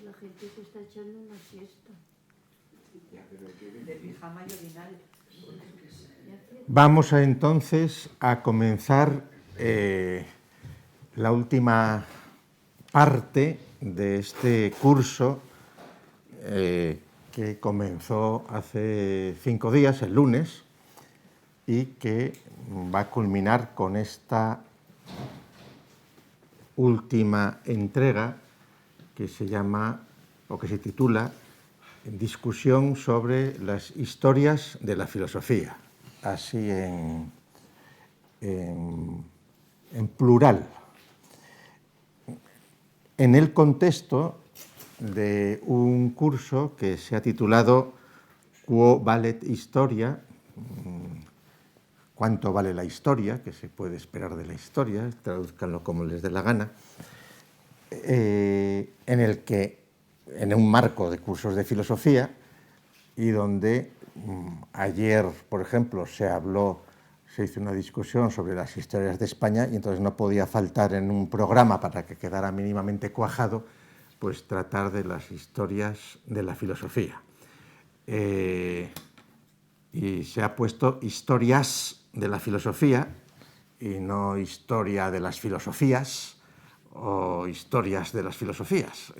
la gente se está echando una siesta. De pijama y orinal. Vamos entonces a comenzar la última parte de este curso que comenzó hace 5 días, el lunes, y que va a culminar con esta última entrega que se llama, o que se titula, Discusión sobre las historias de la filosofía, así en plural. En el contexto de un curso que se ha titulado Quo valet historia, ¿cuánto vale la historia?, que se puede esperar de la historia, tradúzcanlo como les dé la gana, en el que, en un marco de cursos de filosofía, y donde ayer, por ejemplo, se hizo una discusión sobre las historias de España, y entonces no podía faltar en un programa, para que quedara mínimamente cuajado, pues tratar de las historias de la filosofía. Y se ha puesto historias de la filosofía y no historia de las filosofías o historias de las filosofías,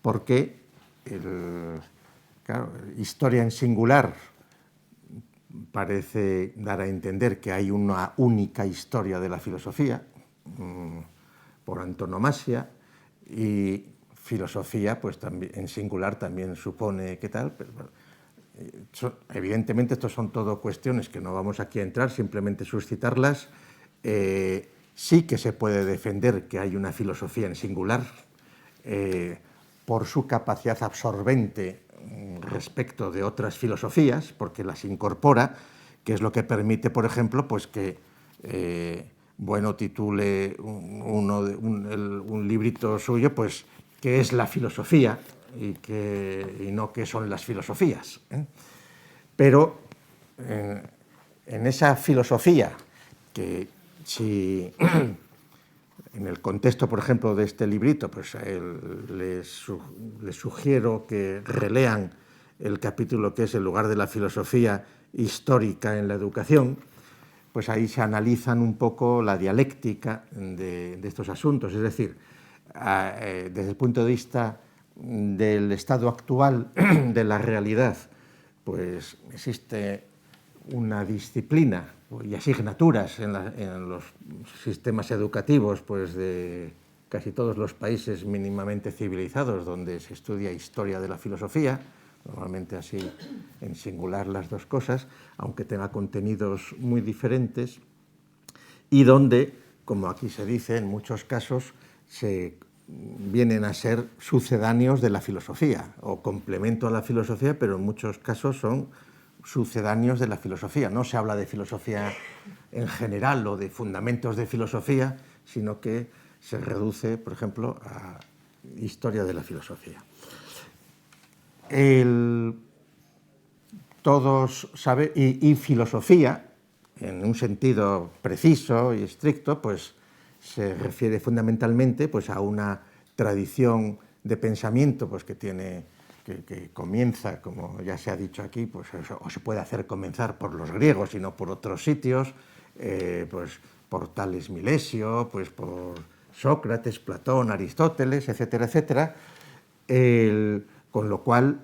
porque claro, historia en singular parece dar a entender que hay una única historia de la filosofía, por antonomasia, y filosofía, pues también, en singular también supone que tal, pero bueno, evidentemente estos son todo cuestiones que no vamos aquí a entrar, simplemente suscitarlas. Sí que se puede defender que hay una filosofía en singular por su capacidad absorbente respecto de otras filosofías, porque las incorpora, que es lo que permite, por ejemplo, pues que Bueno titule un librito suyo, pues, ¿qué es la filosofía? Y no qué son las filosofías. Pero en esa filosofía, que si en el contexto, por ejemplo, de este librito, pues les sugiero que relean el capítulo que es El lugar de la filosofía histórica en la educación, pues ahí se analizan un poco la dialéctica de estos asuntos. Es decir, desde el punto de vista del estado actual de la realidad, pues existe una disciplina y asignaturas en los sistemas educativos, pues, de casi todos los países mínimamente civilizados, donde se estudia historia de la filosofía, normalmente así en singular las dos cosas, aunque tenga contenidos muy diferentes, y donde, como aquí se dice, en muchos casos se vienen a ser sucedáneos de la filosofía, o complemento a la filosofía, pero en muchos casos son sucedáneos de la filosofía. No se habla de filosofía en general o de fundamentos de filosofía, sino que se reduce, por ejemplo, a historia de la filosofía. Todos saben, y filosofía, en un sentido preciso y estricto, pues se refiere fundamentalmente, pues, a una tradición de pensamiento, pues, que comienza, como ya se ha dicho aquí, pues, o se puede hacer comenzar por los griegos y no por otros sitios, pues por Tales Milesio, pues por Sócrates, Platón, Aristóteles, etcétera, etcétera, con lo cual,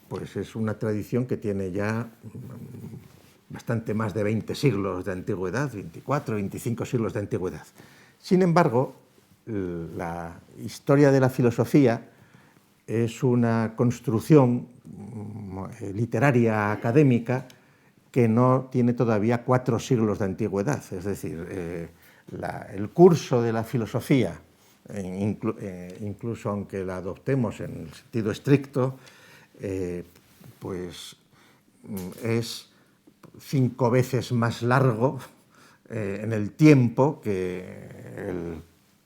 pues es una tradición que tiene ya bastante más de 20 siglos de antigüedad, 24, 25 siglos de antigüedad. Sin embargo, la historia de la filosofía es una construcción literaria académica que no tiene todavía 4 siglos de antigüedad. Es decir, el curso de la filosofía, incluso aunque la adoptemos en el sentido estricto, pues es 5 veces más largo en el tiempo que el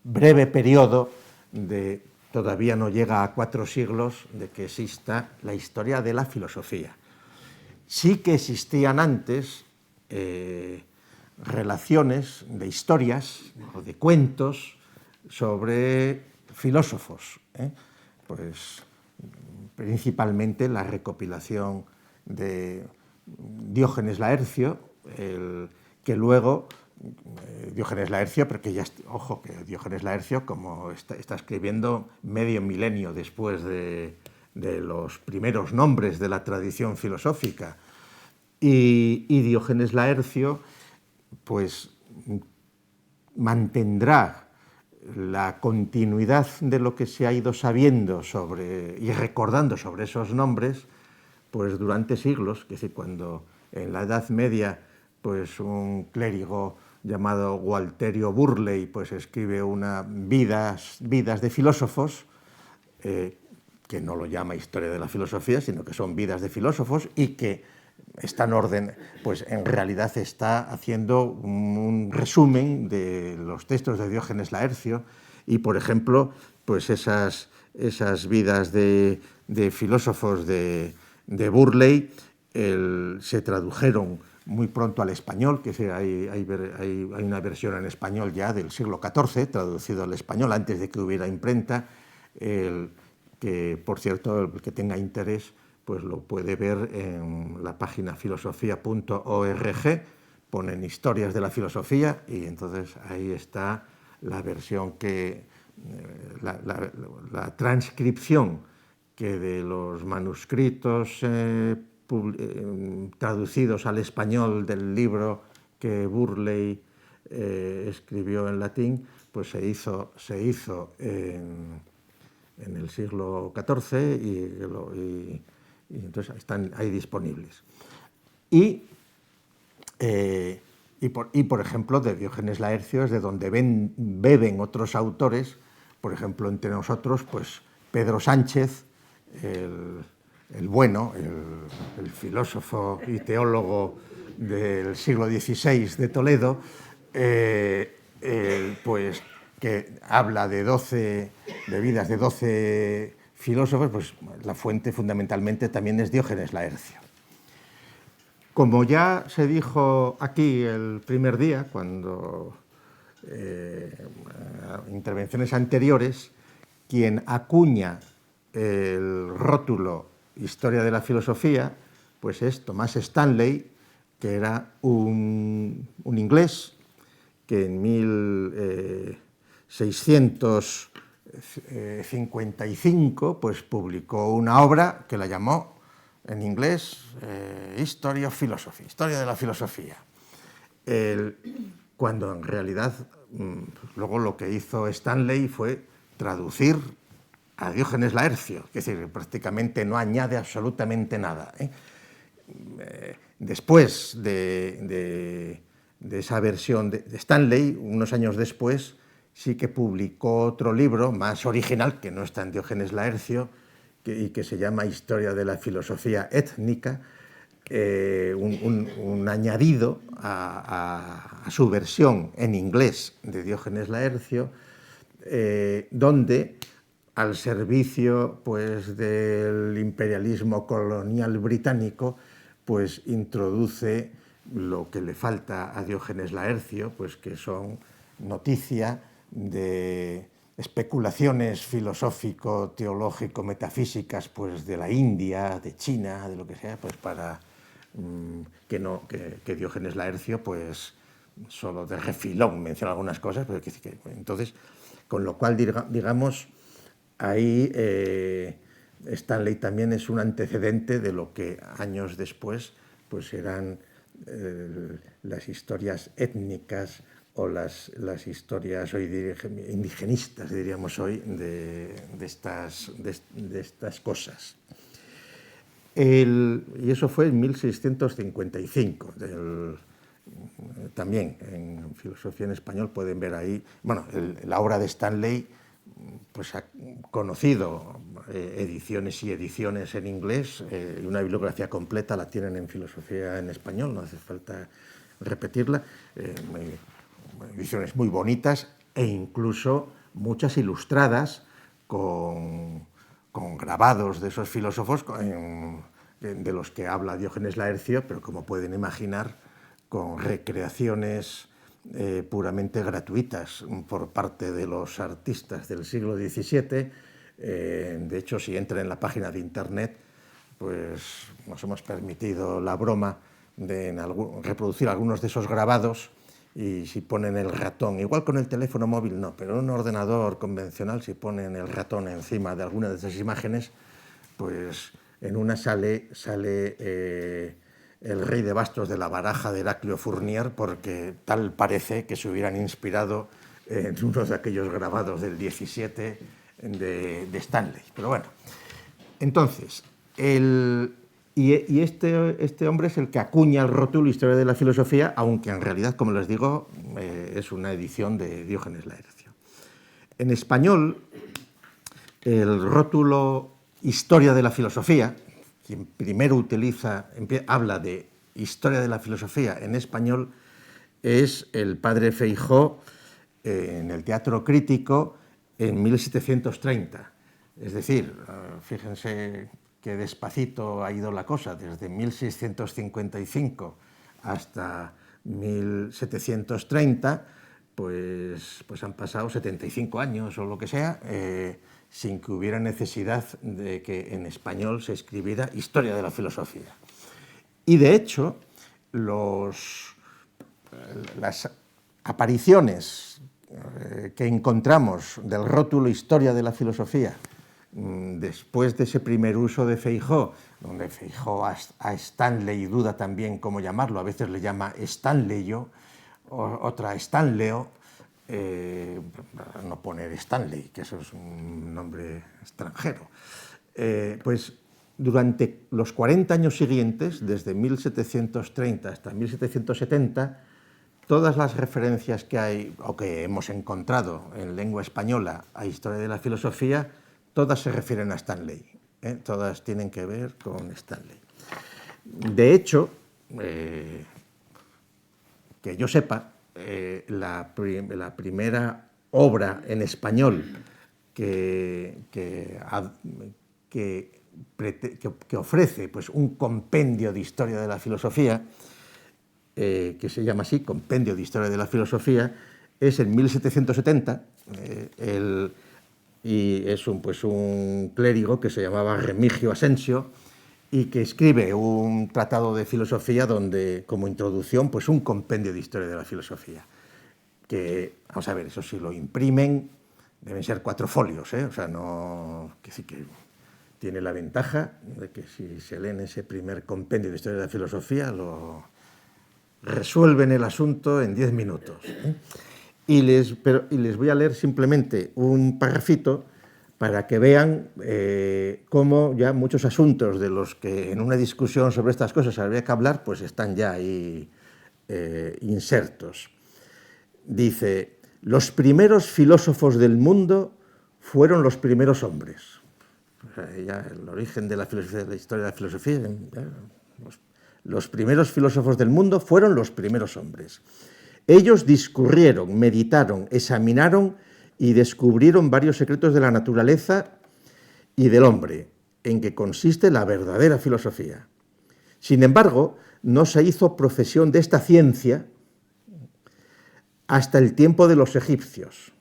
breve periodo de, todavía no llega a 4 siglos, de que exista la historia de la filosofía. Sí que existían antes relaciones de historias o de cuentos sobre filósofos, pues principalmente la recopilación de Diógenes Laercio, que luego Diógenes Laercio, porque ya, ojo, que Diógenes Laercio, como está escribiendo medio milenio después de los primeros nombres de la tradición filosófica, y Diógenes Laercio, pues mantendrá la continuidad de lo que se ha ido sabiendo sobre y recordando sobre esos nombres, pues durante siglos. Es decir, cuando en la Edad Media, pues un clérigo llamado Gualterio Burley, pues escribe una vidas de filósofos, que no lo llama historia de la filosofía, sino que son vidas de filósofos, y que esta orden, pues en realidad está haciendo un resumen de los textos de Diógenes Laercio, y por ejemplo, pues esas vidas de filósofos de Burley se tradujeron muy pronto al español, que hay una versión en español ya del siglo XIV, traducido al español antes de que hubiera imprenta, que por cierto, el que tenga interés pues lo puede ver en la página filosofía.org, ponen historias de la filosofía, y entonces ahí está la versión la transcripción que de los manuscritos traducidos al español del libro que Burley escribió en latín, pues se hizo en el siglo XIV, y entonces están ahí disponibles. Y por ejemplo, de Diógenes Laercio es de donde beben otros autores, por ejemplo, entre nosotros, pues Pedro Sánchez, el bueno, el filósofo y teólogo del siglo XVI de Toledo, pues que habla de vidas de 12 filósofos, pues la fuente fundamentalmente también es Diógenes Laercio. Como ya se dijo aquí el primer día, cuando intervenciones anteriores, quien acuña el rótulo Historia de la Filosofía, pues es Thomas Stanley, que era un inglés que en 1655 pues publicó una obra que la llamó en inglés History of Philosophy, Historia de la Filosofía, cuando en realidad luego lo que hizo Stanley fue traducir a Diógenes Laercio, es decir, prácticamente no añade absolutamente nada. Después de esa versión de Stanley, unos años después, sí que publicó otro libro más original, que no está en Diógenes Laercio, y que se llama Historia de la Filosofía Étnica, un añadido a su versión en inglés de Diógenes Laercio, donde al servicio pues, del imperialismo colonial británico, pues introduce lo que le falta a Diógenes Laercio, pues que son noticia de especulaciones filosófico-teológico-metafísicas pues, de la India, de China, de lo que sea, pues para que Diógenes Laercio pues solo de refilón menciona algunas cosas, pero entonces, con lo cual, digamos, ahí Stanley también es un antecedente de lo que años después pues eran las historias étnicas o las historias hoy indigenistas, diríamos hoy, de estas cosas. Y eso fue en 1655. También en Filosofía en Español pueden ver ahí, bueno, la obra de Stanley, pues ha conocido ediciones y ediciones en inglés, una bibliografía completa la tienen en Filosofía en Español, no hace falta repetirla, ediciones muy bonitas e incluso muchas ilustradas con grabados de esos filósofos de los que habla Diógenes Laercio, pero como pueden imaginar, con recreaciones puramente gratuitas por parte de los artistas del siglo XVII. De hecho, si entra en la página de internet, pues nos hemos permitido la broma de reproducir algunos de esos grabados, y si ponen el ratón, igual con el teléfono móvil no, pero en un ordenador convencional, si ponen el ratón encima de alguna de esas imágenes, pues en una sale el rey de bastos de la baraja de Heraclio Fournier, porque tal parece que se hubieran inspirado en uno de aquellos grabados del 17 de Stanley. Pero bueno, entonces, este hombre es el que acuña el rótulo Historia de la Filosofía, aunque en realidad, como les digo, es una edición de Diógenes Laercio. En español, el rótulo Historia de la Filosofía, quien primero habla de Historia de la Filosofía en español, es el padre Feijoo en el Teatro Crítico en 1730. Es decir, fíjense que despacito ha ido la cosa, desde 1655 hasta 1730, pues han pasado 75 años o lo que sea, sin que hubiera necesidad de que en español se escribiera Historia de la Filosofía. Y de hecho, las apariciones que encontramos del rótulo Historia de la Filosofía después de ese primer uso de Feijoo, donde Feijoo a Stanley duda también cómo llamarlo, a veces le llama Stanleyo, otra Stanleo, no poner Stanley, que eso es un nombre extranjero. Pues durante los 40 años siguientes, desde 1730 hasta 1770, todas las referencias que hay o que hemos encontrado en lengua española a Historia de la Filosofía, todas se refieren a Stanley, todas tienen que ver con Stanley. De hecho, que yo sepa, la primera obra en español que ofrece pues, un compendio de historia de la filosofía, que se llama así, Compendio de Historia de la Filosofía, es en 1770, y es un clérigo que se llamaba Remigio Asensio, y que escribe un tratado de filosofía donde, como introducción, pues un compendio de historia de la filosofía. Que, vamos a ver, eso si lo imprimen, deben ser 4 folios, o sea, no... que sí que tiene la ventaja de que si se leen ese primer compendio de historia de la filosofía, lo resuelven el asunto en 10 minutos. Y les voy a leer simplemente un parrafito para que vean cómo ya muchos asuntos de los que en una discusión sobre estas cosas habría que hablar, pues están ya ahí insertos. Dice: los primeros filósofos del mundo fueron los primeros hombres. O sea, ya el origen de la filosofía, de la historia de la filosofía, los primeros filósofos del mundo fueron los primeros hombres. Ellos discurrieron, meditaron, examinaron y descubrieron varios secretos de la naturaleza y del hombre, en que consiste la verdadera filosofía. Sin embargo, no se hizo profesión de esta ciencia hasta el tiempo de los egipcios.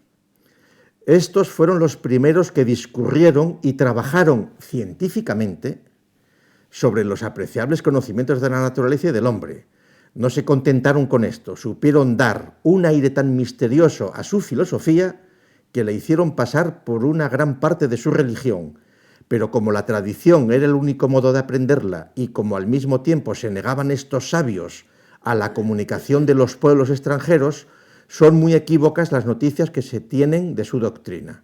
Estos fueron los primeros que discurrieron y trabajaron científicamente sobre los apreciables conocimientos de la naturaleza y del hombre. No se contentaron con esto, supieron dar un aire tan misterioso a su filosofía que le hicieron pasar por una gran parte de su religión. Pero como la tradición era el único modo de aprenderla y como al mismo tiempo se negaban estos sabios a la comunicación de los pueblos extranjeros, son muy equívocas las noticias que se tienen de su doctrina.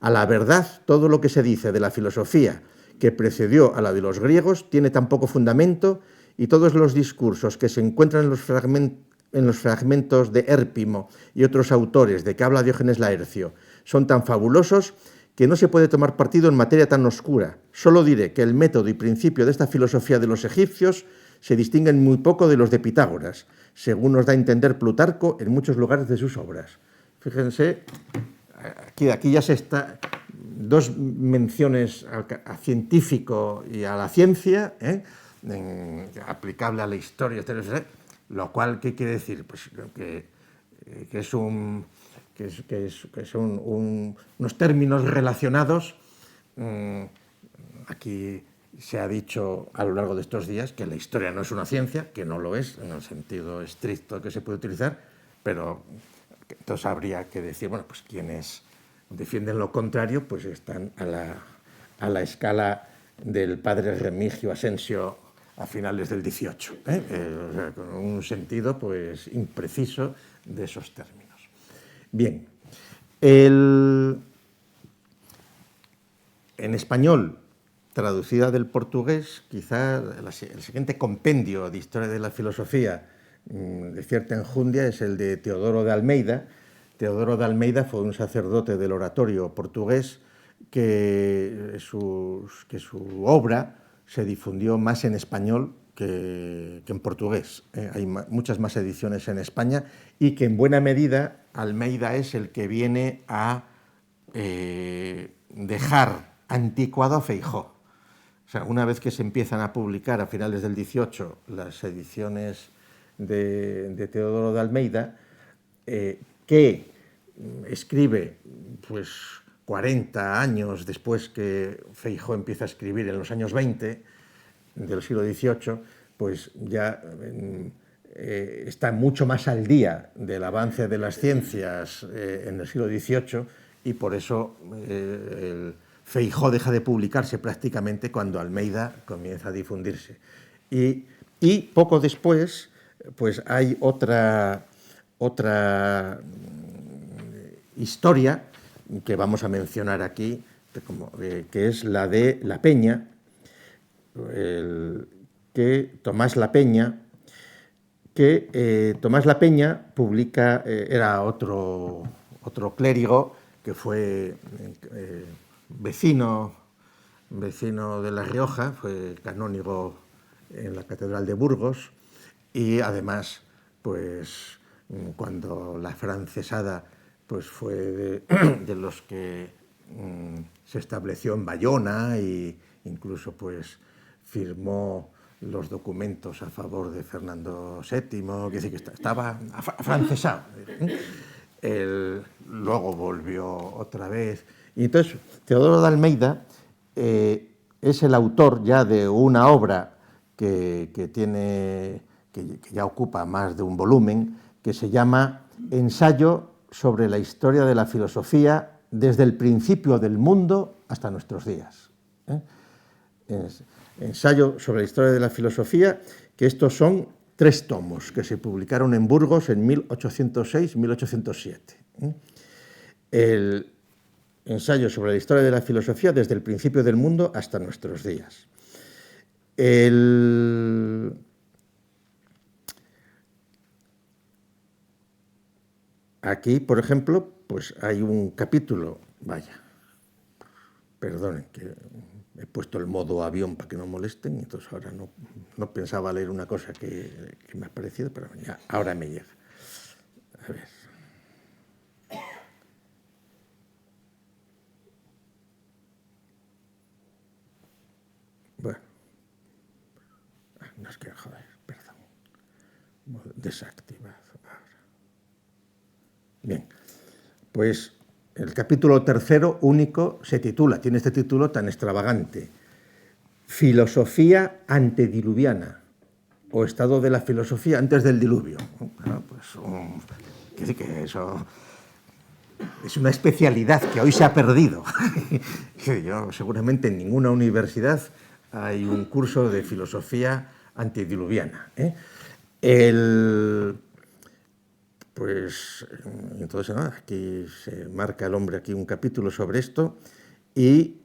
A la verdad, todo lo que se dice de la filosofía que precedió a la de los griegos tiene tan poco fundamento, y todos los discursos que se encuentran en los fragmentos de Hérpimo y otros autores de que habla Diógenes Laercio son tan fabulosos que no se puede tomar partido en materia tan oscura. Solo diré que el método y principio de esta filosofía de los egipcios se distinguen muy poco de los de Pitágoras, según nos da a entender Plutarco en muchos lugares de sus obras. Fíjense, aquí ya se está... 2 menciones a científico y a la ciencia, aplicable a la historia, lo cual, ¿qué quiere decir? Pues que son unos términos relacionados. Aquí se ha dicho a lo largo de estos días que la historia no es una ciencia, que no lo es en el sentido estricto que se puede utilizar, pero entonces habría que decir, bueno, pues quienes defienden lo contrario pues están a la escala del padre Remigio Asensio a finales del XVIII, o sea, con un sentido pues impreciso de esos términos. Bien, en español, traducida del portugués, quizá el siguiente compendio de historia de la filosofía de cierta enjundia es el de Teodoro de Almeida. Teodoro de Almeida fue un sacerdote del oratorio portugués que su obra se difundió más en español que en portugués. Hay muchas más ediciones en España y que en buena medida Almeida es el que viene a dejar anticuado a Feijóo. O sea, una vez que se empiezan a publicar a finales del XVIII las ediciones de Teodoro de Almeida, que escribe pues 40 años después que Feijóo empieza a escribir en los años 20 del siglo XVIII, pues ya está mucho más al día del avance de las ciencias en el siglo XVIII y por eso Feijóo deja de publicarse prácticamente cuando Almeida comienza a difundirse. Y poco después pues hay otra historia que vamos a mencionar aquí, que es la de La Peña, que Tomás La Peña publica, era otro clérigo que fue vecino de La Rioja, fue canónigo en la Catedral de Burgos y además, pues cuando la francesada pues fue de los que se estableció en Bayona e incluso pues firmó los documentos a favor de Fernando VII, que decir que estaba afrancesado. Luego volvió otra vez. Y entonces Teodoro de Almeida es el autor ya de una obra que ya ocupa más de un volumen, que se llama Ensayo sobre la historia de la filosofía desde el principio del mundo hasta nuestros días. Ensayo sobre la historia de la filosofía, que estos son 3 tomos que se publicaron en Burgos en 1806-1807. El ensayo sobre la historia de la filosofía desde el principio del mundo hasta nuestros días. Aquí, por ejemplo, pues hay un capítulo, perdonen que he puesto el modo avión para que no molesten, entonces ahora no pensaba leer una cosa que me ha parecido, pero ya, ahora me llega. A ver. Bueno. No es que, joder, perdón. Desactivado. Bien, pues el capítulo 3, único, tiene este título tan extravagante: Filosofía antediluviana, o estado de la filosofía antes del diluvio. Quiere decir que eso es una especialidad que hoy se ha perdido. Seguramente en ninguna universidad hay un curso de filosofía antediluviana. Pues entonces aquí se marca el hombre aquí un capítulo sobre esto y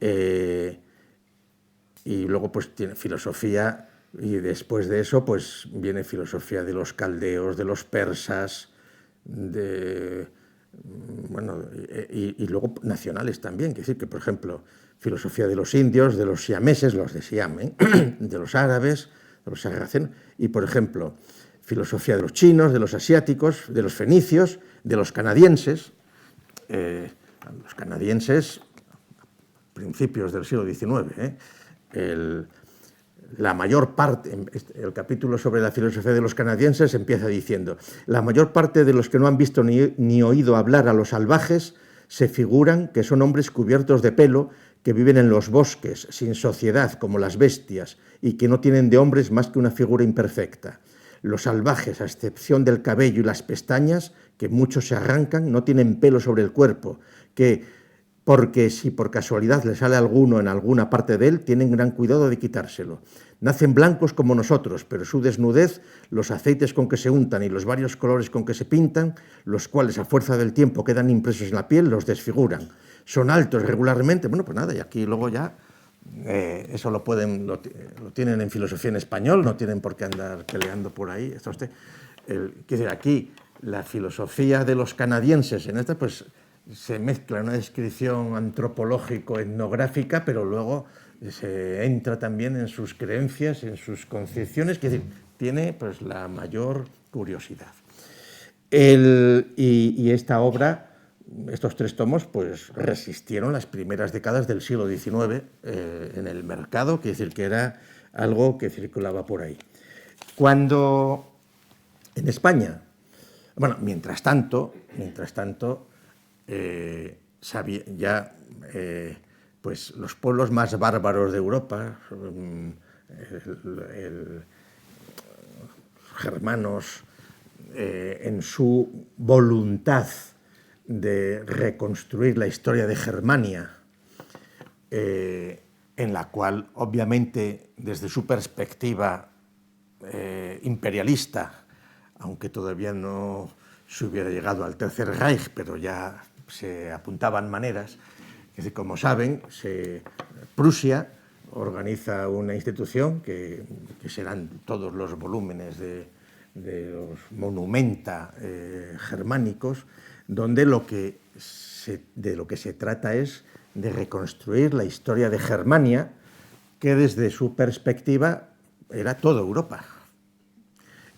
luego pues tiene filosofía y después de eso pues viene filosofía de los caldeos, de los persas, y luego nacionales también, quiere decir que por ejemplo filosofía de los indios, de los siameses, los de Siam, de los árabes, de los sarracenos y por ejemplo filosofía de los chinos, de los asiáticos, de los fenicios, de los canadienses. Los canadienses, principios del siglo XIX, la mayor parte, el capítulo sobre la filosofía de los canadienses empieza diciendo: la mayor parte de los que no han visto ni oído hablar a los salvajes se figuran que son hombres cubiertos de pelo, que viven en los bosques, sin sociedad, como las bestias, y que no tienen de hombres más que una figura imperfecta. Los salvajes, a excepción del cabello y las pestañas, que muchos se arrancan, no tienen pelo sobre el cuerpo, porque si por casualidad le sale alguno en alguna parte de él, tienen gran cuidado de quitárselo. Nacen blancos como nosotros, pero su desnudez, los aceites con que se untan y los varios colores con que se pintan, los cuales a fuerza del tiempo quedan impresos en la piel, los desfiguran. Son altos regularmente, bueno, pues nada, y aquí luego ya eso lo tienen en filosofía en español, no tienen por qué andar peleando por ahí. Quiero decir, aquí la filosofía de los canadienses en esta, pues se mezcla una descripción antropológico-etnográfica, pero luego se entra también en sus creencias, en sus concepciones, que es decir, tiene pues la mayor curiosidad. Y esta obra, estos 3 tomos, pues resistieron las primeras décadas del siglo XIX en el mercado, quiere decir que era algo que circulaba por ahí. Cuando en España, bueno, mientras tanto, pues los pueblos más bárbaros de Europa, germanos, en su voluntad de reconstruir la historia de Germania, en la cual, obviamente, desde su perspectiva imperialista, aunque todavía no se hubiera llegado al Tercer Reich, pero ya se apuntaban maneras. Es decir, como saben, Prusia organiza una institución que serán todos los volúmenes de los monumenta germánicos, donde de lo que se trata es de reconstruir la historia de Germania, que desde su perspectiva era toda Europa.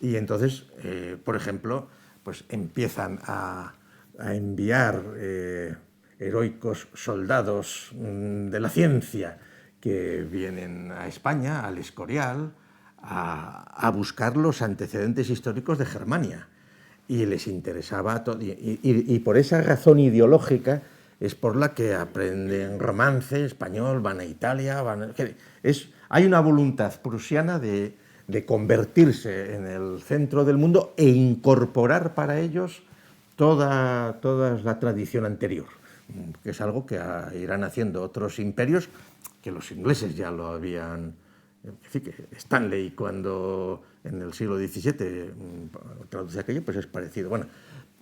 Y entonces, por ejemplo, pues empiezan a enviar heroicos soldados de la ciencia que vienen a España, al Escorial, a buscar los antecedentes históricos de Germania. Y les interesaba todo. Y por esa razón ideológica es por la que aprenden romance, español, van a Italia. Hay una voluntad prusiana de convertirse en el centro del mundo e incorporar para ellos toda la tradición anterior, que es algo que irán haciendo otros imperios, que los ingleses ya lo habían. Es decir, que Stanley, cuando en el siglo XVII traduce aquello, pues es parecido. Bueno,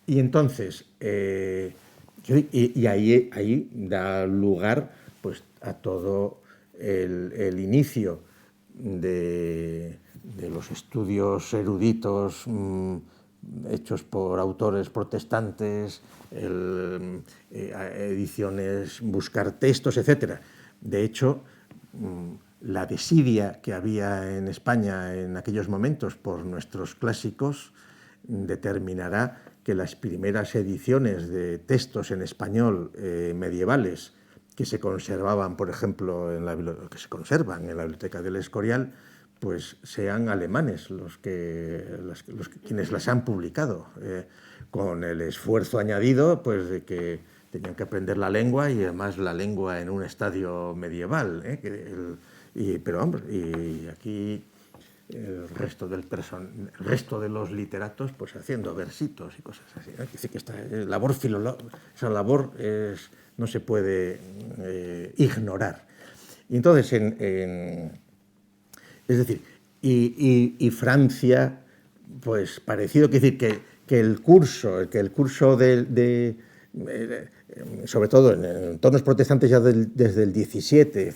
y entonces, ahí da lugar pues, a todo el inicio de los estudios eruditos hechos por autores protestantes, ediciones, buscar textos, etc. De hecho, la desidia que había en España en aquellos momentos por nuestros clásicos determinará que las primeras ediciones de textos en español medievales que se conservaban, por ejemplo, que se conservan en la Biblioteca del Escorial, pues sean alemanes quienes las han publicado, con el esfuerzo añadido pues, de que tenían que aprender la lengua y además la lengua en un estadio medieval. Pero hombre, y aquí el resto de los literatos pues haciendo versitos y cosas así. Dice que esa labor no se puede ignorar. Y entonces, es decir, y Francia, pues parecido, quiere decir que el curso sobre todo en entornos protestantes ya desde el 17,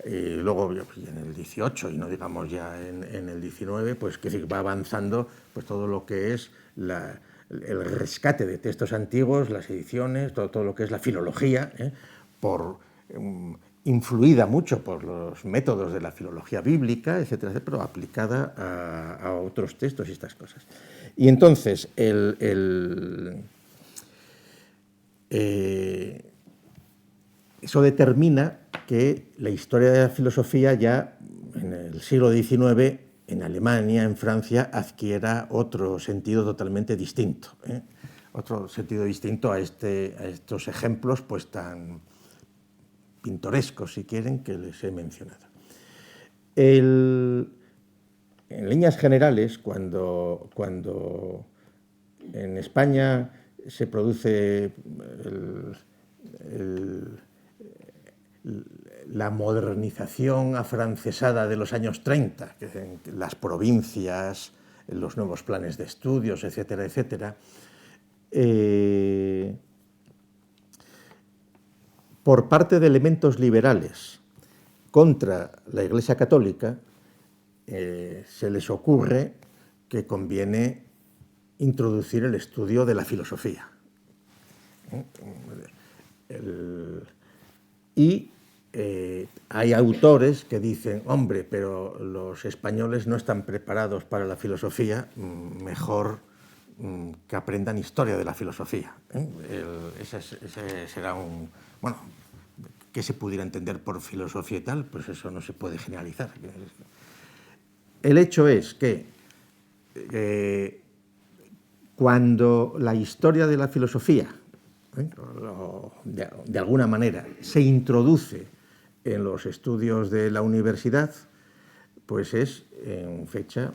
y luego en el 18 y no digamos ya en el 19, pues que va avanzando pues todo lo que es el rescate de textos antiguos, las ediciones, todo lo que es la filología, influida mucho por los métodos de la filología bíblica, etcétera, pero aplicada a otros textos y estas cosas. Y entonces eso determina que la historia de la filosofía ya en el el siglo XIX, en Alemania, en Francia, adquiera otro sentido totalmente distinto, otro sentido distinto a estos ejemplos pues tan pintorescos, si quieren, que les he mencionado. En líneas generales, cuando en España se produce la modernización afrancesada de los años 30, las provincias, los nuevos planes de estudios, etcétera, etcétera, por parte de elementos liberales contra la Iglesia Católica, se les ocurre que conviene introducir el estudio de la filosofía. Y hay autores que dicen, hombre, pero los españoles no están preparados para la filosofía, mejor que aprendan historia de la filosofía. Ese será un... Bueno, ¿qué se pudiera entender por filosofía y tal? Pues eso no se puede generalizar. El hecho es que cuando la historia de la filosofía, de alguna manera, se introduce en los estudios de la universidad, pues es en fecha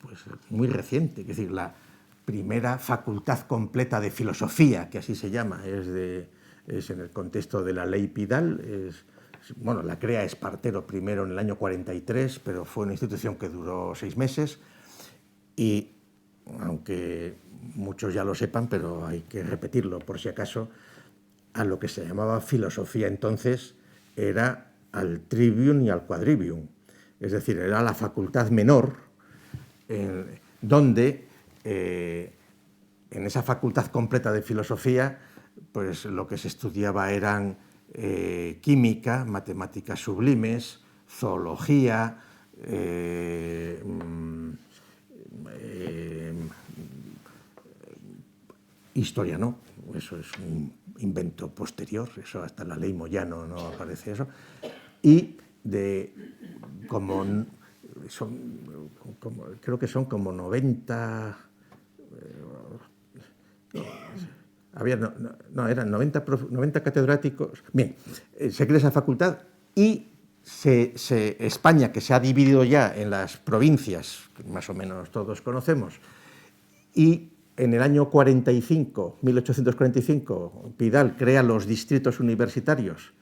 pues, muy reciente. Es decir, la primera facultad completa de filosofía, que así se llama, es en el contexto de la Ley Pidal. Bueno, la crea Espartero primero en el año 43, pero fue una institución que duró 6 meses y, aunque muchos ya lo sepan, pero hay que repetirlo por si acaso, a lo que se llamaba filosofía entonces era al trivium y al quadrivium, es decir, era la facultad menor donde en esa facultad completa de filosofía pues lo que se estudiaba eran química, matemáticas sublimes, zoología, historia no, eso es un invento posterior, eso hasta la ley Moyano no aparece eso, y creo que son como 90... eran 90 catedráticos. Bien, se crea esa facultad y España, que se ha dividido ya en las provincias, que más o menos todos conocemos, y en el año 1845, Pidal crea los distritos universitarios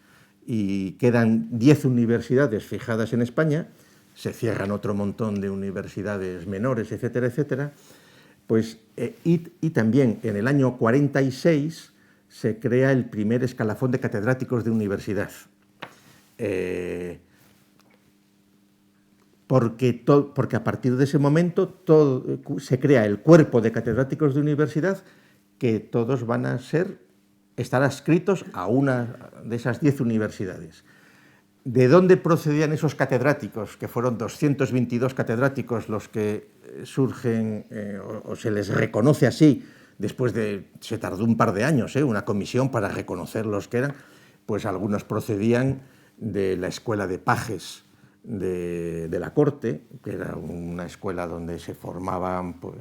y quedan 10 universidades fijadas en España, se cierran otro montón de universidades menores, etcétera, etcétera. Pues, y también en el año 46 se crea el primer escalafón de catedráticos de universidad. Porque a partir de ese momento se crea el cuerpo de catedráticos de universidad que todos van a estar adscritos a una de esas 10 universidades. ¿De dónde procedían esos catedráticos? Que fueron 222 catedráticos los que surgen, o se les reconoce así, se tardó un par de años, una comisión para reconocer los que eran, pues algunos procedían de la escuela de pajes de la corte, que era una escuela donde se formaban pues,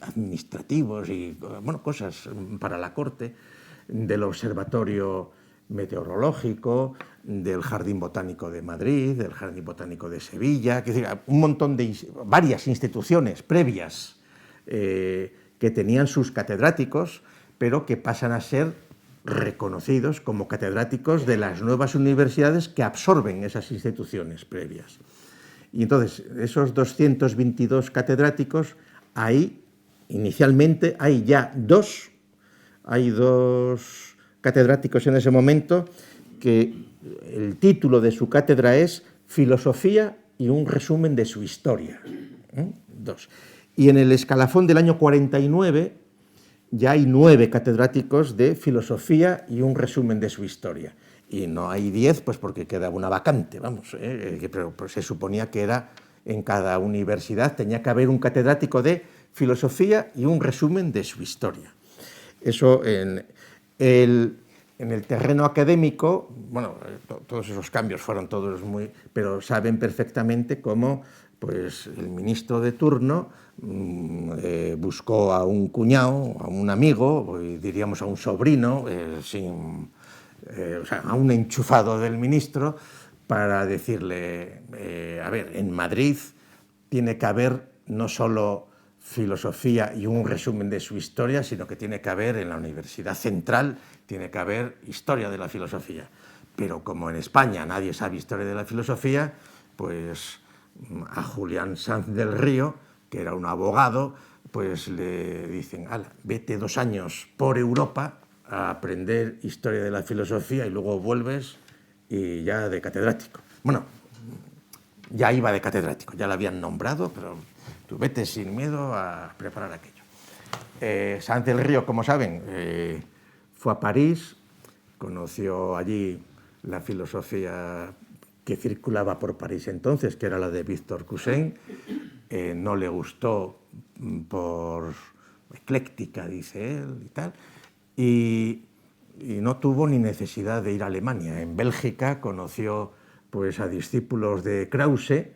administrativos y bueno, cosas para la corte, del observatorio meteorológico, del Jardín Botánico de Madrid, del Jardín Botánico de Sevilla, es decir, un montón de varias instituciones previas que tenían sus catedráticos, pero que pasan a ser reconocidos como catedráticos de las nuevas universidades que absorben esas instituciones previas. Y entonces, esos 222 catedráticos, ahí, inicialmente, hay dos catedráticos en ese momento que el título de su cátedra es Filosofía y un resumen de su historia. Dos. Y en el escalafón del año 49 ya hay 9 catedráticos de Filosofía y un resumen de su historia. Y no hay 10, pues porque queda una vacante, vamos, pero pues se suponía que era en cada universidad, tenía que haber un catedrático de Filosofía y un resumen de su historia. Eso en el terreno académico, bueno, todos esos cambios fueron todos muy... pero saben perfectamente cómo pues, el ministro de turno buscó a un cuñado, a un amigo, diríamos a un sobrino, o sea, a un enchufado del ministro, para decirle, a ver, en Madrid tiene que haber no solo filosofía y un resumen de su historia, sino que tiene que haber en la Universidad Central, tiene que haber historia de la filosofía. Pero como en España nadie sabe historia de la filosofía, pues a Julián Sanz del Río, que era un abogado, pues le dicen, ala, vete 2 años por Europa a aprender historia de la filosofía y luego vuelves y ya de catedrático. Bueno, ya iba de catedrático, ya lo habían nombrado, pero tú vete sin miedo a preparar aquello. Sanz del Río, como saben, fue a París, conoció allí la filosofía que circulaba por París entonces, que era la de Víctor Cousin, no le gustó por ecléctica, dice él, y tal, y no tuvo ni necesidad de ir a Alemania. En Bélgica conoció pues, a discípulos de Krause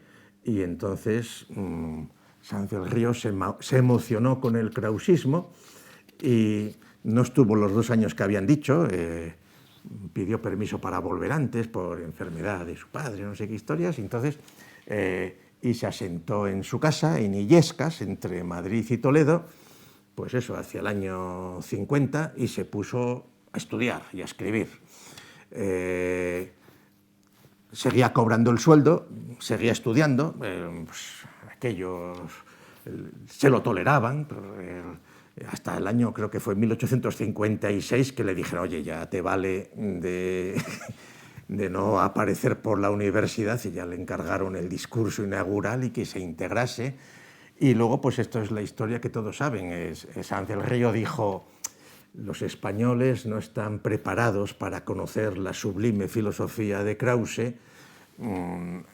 y entonces Sanz del Río se emocionó con el krausismo y no estuvo los 2 años que habían dicho, pidió permiso para volver antes por enfermedad de su padre, no sé qué historias, y se asentó en su casa, en Illescas, entre Madrid y Toledo, pues eso, hacia el año 50, y se puso a estudiar y a escribir. Seguía cobrando el sueldo, seguía estudiando, pues aquellos se lo toleraban, hasta el año, creo que fue 1856, que le dijeron, oye, ya te vale de no aparecer por la universidad, y ya le encargaron el discurso inaugural y que se integrase. Y luego, pues esto es la historia que todos saben. Sanz del Río dijo, los españoles no están preparados para conocer la sublime filosofía de Krause,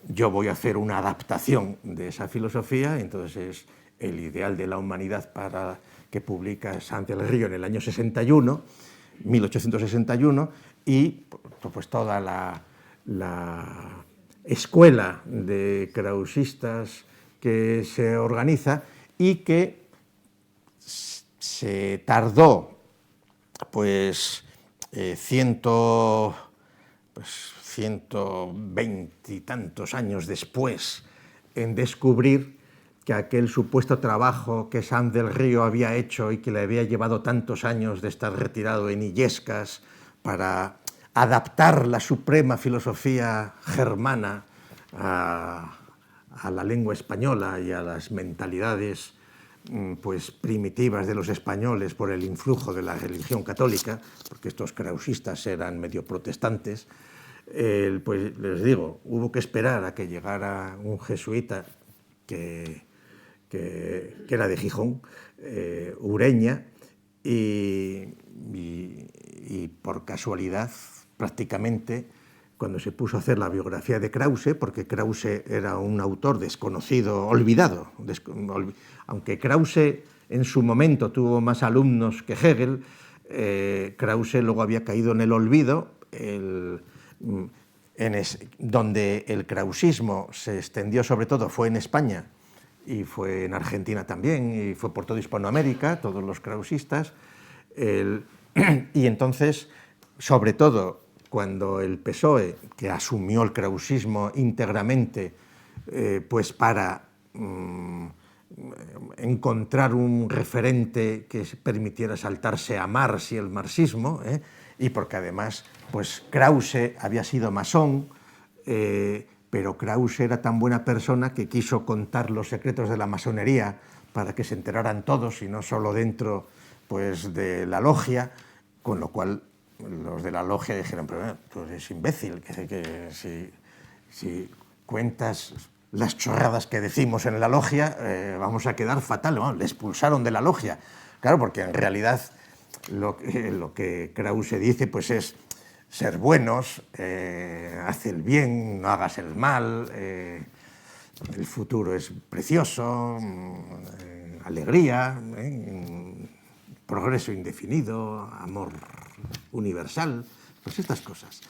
yo voy a hacer una adaptación de esa filosofía, entonces es el ideal de la humanidad que publica Sanz del Río en el año 61, 1861, y pues toda la escuela de krausistas que se organiza y que se tardó pues 120 y tantos años después en descubrir que aquel supuesto trabajo que Sanz del Río había hecho y que le había llevado tantos años de estar retirado en Illescas para adaptar la suprema filosofía germana a la lengua española y a las mentalidades pues, primitivas de los españoles por el influjo de la religión católica, porque estos krausistas eran medio protestantes, pues les digo, hubo que esperar a que llegara un jesuita que era de Gijón, Ureña, y por casualidad, prácticamente, cuando se puso a hacer la biografía de Krause, porque Krause era un autor desconocido, olvidado, aunque Krause en su momento tuvo más alumnos que Hegel, Krause luego había caído en el olvido, donde el krausismo se extendió sobre todo fue en España y fue en Argentina también, y fue por toda Hispanoamérica, todos los krausistas, y entonces, sobre todo, cuando el PSOE, que asumió el krausismo íntegramente, pues para encontrar un referente que permitiera saltarse a Marx y el marxismo, y porque además pues Krause había sido masón, pero Krause era tan buena persona que quiso contar los secretos de la masonería para que se enteraran todos y no solo dentro pues, de la logia, con lo cual los de la logia dijeron, pero tú eres imbécil, que si cuentas las chorradas que decimos en la logia, vamos a quedar fatal. Bueno, le expulsaron de la logia. Claro, porque en realidad lo que Krause dice pues es ser buenos, haz el bien, no hagas el mal, el futuro es precioso, alegría, progreso indefinido, amor universal, pues estas cosas.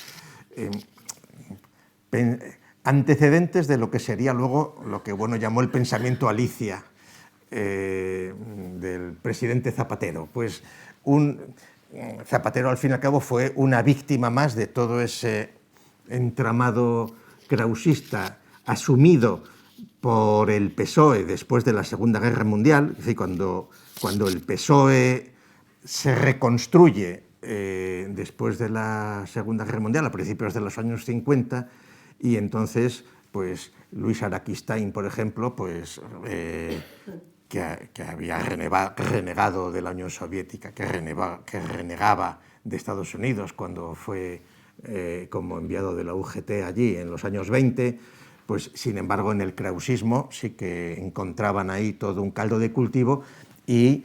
Antecedentes de lo que sería luego lo que llamó el pensamiento Alicia del presidente Zapatero. Pues Zapatero al fin y al cabo fue una víctima más de todo ese entramado krausista asumido por el PSOE después de la Segunda Guerra Mundial. Es decir, cuando el PSOE se reconstruye después de la Segunda Guerra Mundial, a principios de los años 50, y entonces pues Luis Araquistáin, por ejemplo, pues que había renegado de la Unión Soviética, que renegaba de Estados Unidos cuando fue como enviado de la UGT allí en los años 20, pues sin embargo en el krausismo sí que encontraban ahí todo un caldo de cultivo y,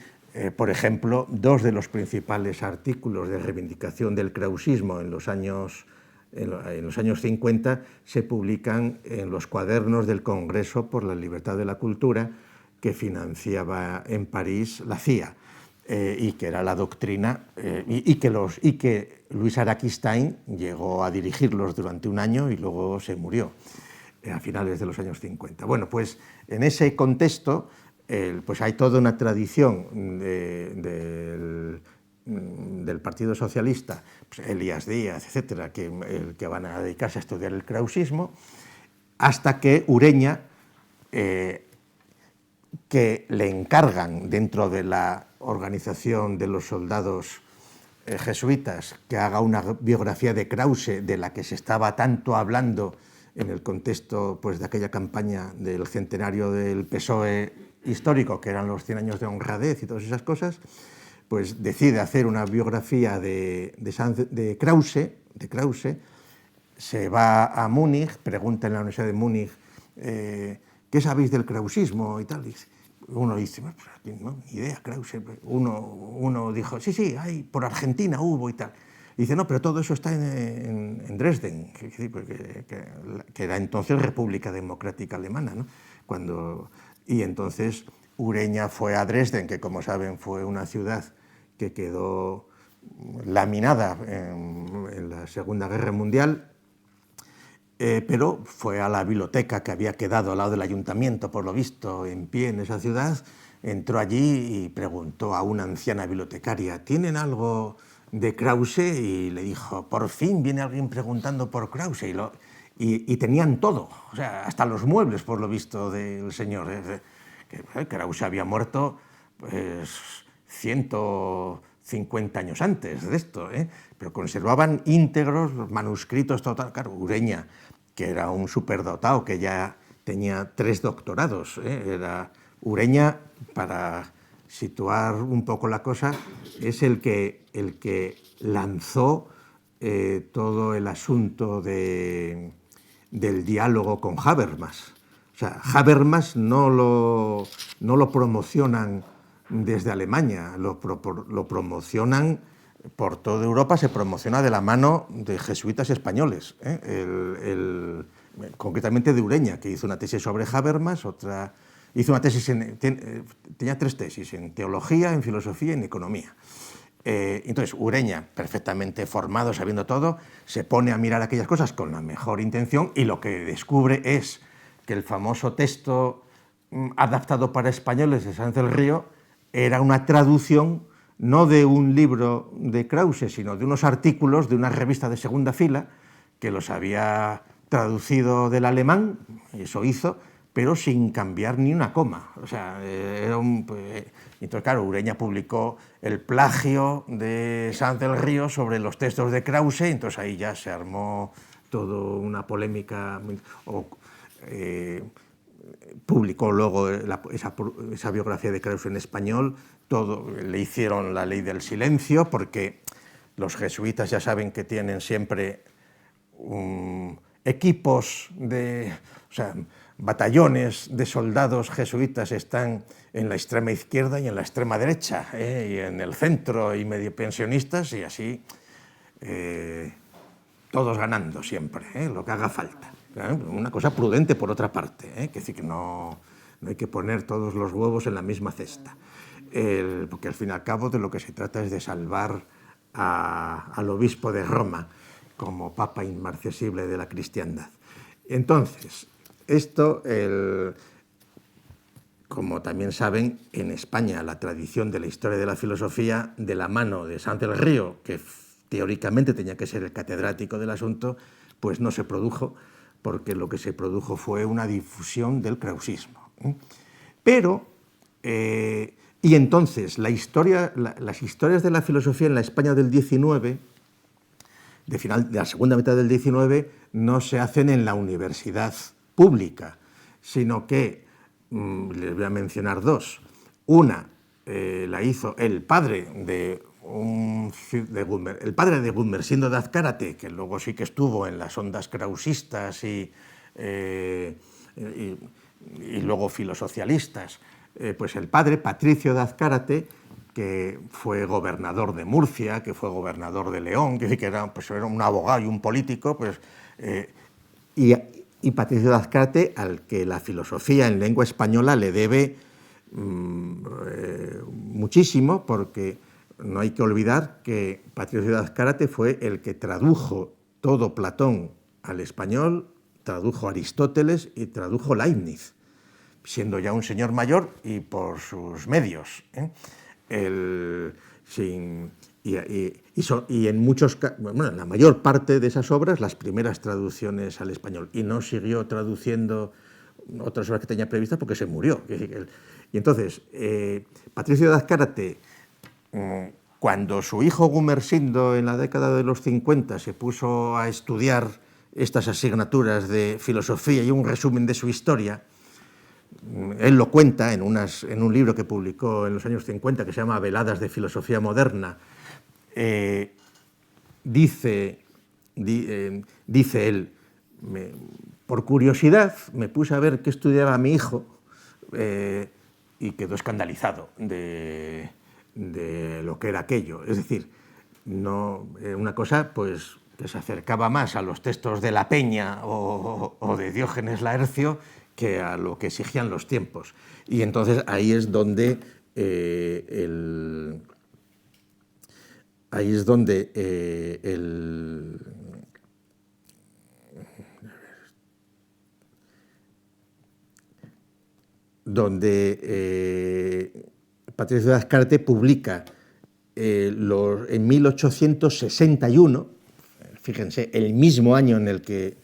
por ejemplo, dos de los principales artículos de reivindicación del krausismo en los años 50 se publican en los cuadernos del Congreso por la Libertad de la Cultura que financiaba en París la CIA y que era la doctrina y que Luis Araquistáin llegó a dirigirlos durante un año y luego se murió a finales de los años 50. Bueno, pues en ese contexto pues hay toda una tradición del Partido Socialista, pues Elías Díaz, etcétera, que van a dedicarse a estudiar el krausismo, hasta que Ureña, que le encargan dentro de la organización de los soldados jesuitas que haga una biografía de Krause, de la que se estaba tanto hablando en el contexto pues, de aquella campaña del centenario del PSOE histórico, que eran los 100 años de honradez y todas esas cosas, pues decide hacer una biografía de Krause, se va a Múnich, pregunta en la Universidad de Múnich, ¿qué sabéis del krausismo y tal? Y uno dice, no, ni idea, Krause. Uno dijo, sí, por Argentina hubo y tal. Y dice, no, pero todo eso está en Dresden, que era entonces República Democrática Alemana, ¿no? Y entonces Ureña fue a Dresden, que como saben fue una ciudad que quedó laminada en la Segunda Guerra Mundial, pero fue a la biblioteca que había quedado al lado del ayuntamiento, por lo visto, en pie en esa ciudad, entró allí y preguntó a una anciana bibliotecaria, ¿tienen algo de Krause? Y le dijo, por fin viene alguien preguntando por Krause, y tenían todo, o sea, hasta los muebles, por lo visto, del señor. Krause había muerto pues 150 años antes de esto, pero conservaban íntegros los manuscritos, total. Claro, Ureña, que era un superdotado, que ya tenía 3 doctorados, era Ureña, para situar un poco la cosa, es el que lanzó todo el asunto del diálogo con Habermas. O sea, Habermas no lo promocionan desde Alemania, lo promocionan por toda Europa, se promociona de la mano de jesuitas españoles, concretamente de Ureña, que hizo una tesis sobre Habermas, hizo una tesis tenía 3 tesis, en teología, en filosofía y en economía. Entonces, Ureña, perfectamente formado, sabiendo todo, se pone a mirar aquellas cosas con la mejor intención y lo que descubre es que el famoso texto adaptado para españoles de Sáenz del Río era una traducción no de un libro de Krause, sino de unos artículos de una revista de segunda fila que los había traducido del alemán, y eso hizo, pero sin cambiar ni una coma. O sea, entonces, claro, Ureña publicó el plagio de Sáenz del Río sobre los textos de Krause, entonces ahí ya se armó toda una polémica. Publicó luego esa biografía de Krause en español, le hicieron la ley del silencio, porque los jesuitas ya saben que tienen siempre equipos batallones de soldados jesuitas están en la extrema izquierda y en la extrema derecha, y en el centro y medio pensionistas, y así todos ganando siempre, lo que haga falta. Una cosa prudente por otra parte, que decir que no hay que poner todos los huevos en la misma cesta, porque al fin y al cabo de lo que se trata es de salvar al obispo de Roma como papa inmarcesible de la cristiandad. Entonces, esto, como también saben, en España la tradición de la historia de la filosofía, de la mano de Sanz del Río, que teóricamente tenía que ser el catedrático del asunto, pues no se produjo, porque lo que se produjo fue una difusión del krausismo. Pero, y entonces, las historias de la filosofía en la España del XIX, de la segunda mitad del XIX, no se hacen en la universidad pública, sino que, les voy a mencionar dos. Una la hizo el padre de Gumersindo de Azcárate, que luego sí que estuvo en las ondas krausistas y luego filosocialistas, pues el padre Patricio de Azcárate, que fue gobernador de Murcia, que fue gobernador de León, que era un abogado y un político, pues, y Patricio de Azcárate, al que la filosofía en lengua española le debe muchísimo, porque no hay que olvidar que Patricio de Azcárate fue el que tradujo todo Platón al español, tradujo Aristóteles y tradujo Leibniz, siendo ya un señor mayor y por sus medios. Y en muchos, bueno, en la mayor parte de esas obras, las primeras traducciones al español, y no siguió traduciendo otras obras que tenía previstas porque se murió. Y entonces, Patricio de Azcárate, cuando su hijo Gumersindo en la década de los 50 se puso a estudiar estas asignaturas de filosofía y un resumen de su historia, él lo cuenta en un libro que publicó en los años 50 que se llama Veladas de Filosofía Moderna. Dice él, por curiosidad me puse a ver qué estudiaba mi hijo y quedó escandalizado de lo que era aquello. Es decir, no, una cosa pues, que se acercaba más a los textos de La Peña o de Diógenes Laercio que a lo que exigían los tiempos. Y entonces ahí es donde Patricio de Azcárate publica en 1861, fíjense, el mismo año en el que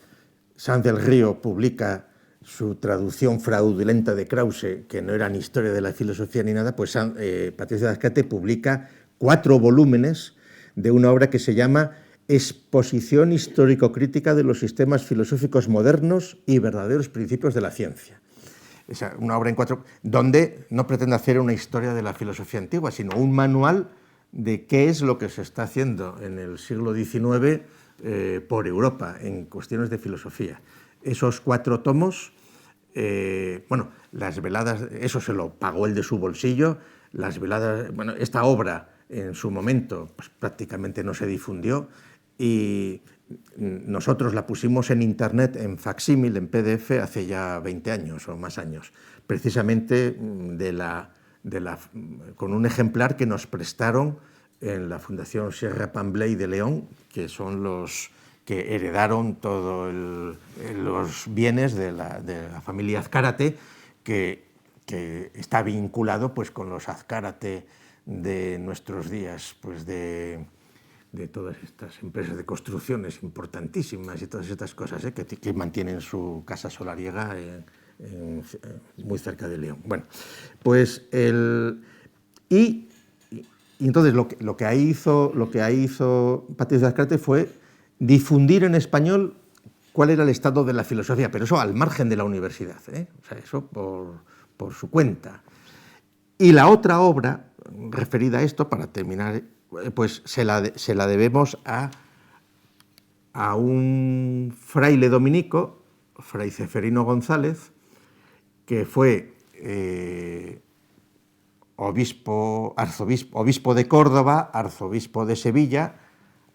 Sanz del Río publica su traducción fraudulenta de Krause, que no era ni historia de la filosofía ni nada, pues Patricio de Azcárate publica 4 volúmenes de una obra que se llama Exposición histórico-crítica de los sistemas filosóficos modernos y verdaderos principios de la ciencia. Es una obra en 4, donde no pretende hacer una historia de la filosofía antigua, sino un manual de qué es lo que se está haciendo en el siglo XIX por Europa en cuestiones de filosofía. Esos 4 tomos, bueno, las veladas, eso se lo pagó él de su bolsillo. Las veladas, bueno, esta obra en su momento pues, prácticamente no se difundió y nosotros la pusimos en internet en facsímil, en PDF, hace ya 20 años o más años, precisamente con un ejemplar que nos prestaron en la Fundación Sierra Pambley de León, que son los que heredaron todos los bienes de la familia Azcárate, que está vinculado pues, con los Azcárate de nuestros días, pues de todas estas empresas de construcciones importantísimas y todas estas cosas que mantienen su casa solariega muy cerca de León. Bueno, pues y entonces lo que ahí hizo Patricio de Azcárate fue difundir en español cuál era el estado de la filosofía, pero eso al margen de la universidad, o sea, eso por su cuenta. Y la otra obra referida a esto, para terminar, pues se la debemos a un fraile dominico, Fray Ceferino González, que fue obispo de Córdoba, arzobispo de Sevilla,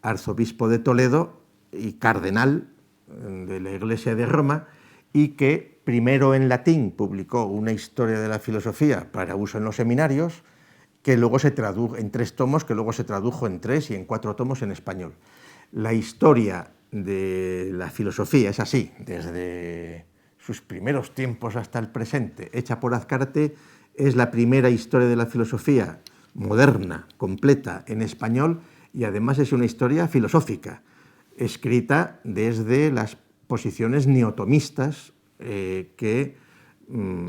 arzobispo de Toledo y cardenal de la Iglesia de Roma, y que primero en latín publicó una historia de la filosofía para uso en los seminarios que luego se tradujo en 3 tomos, que luego se tradujo en 3 y en 4 tomos en español. La historia de la filosofía es así, desde sus primeros tiempos hasta el presente, hecha por Azcárate. Es la primera historia de la filosofía moderna, completa, en español, y además es una historia filosófica, escrita desde las posiciones neotomistas que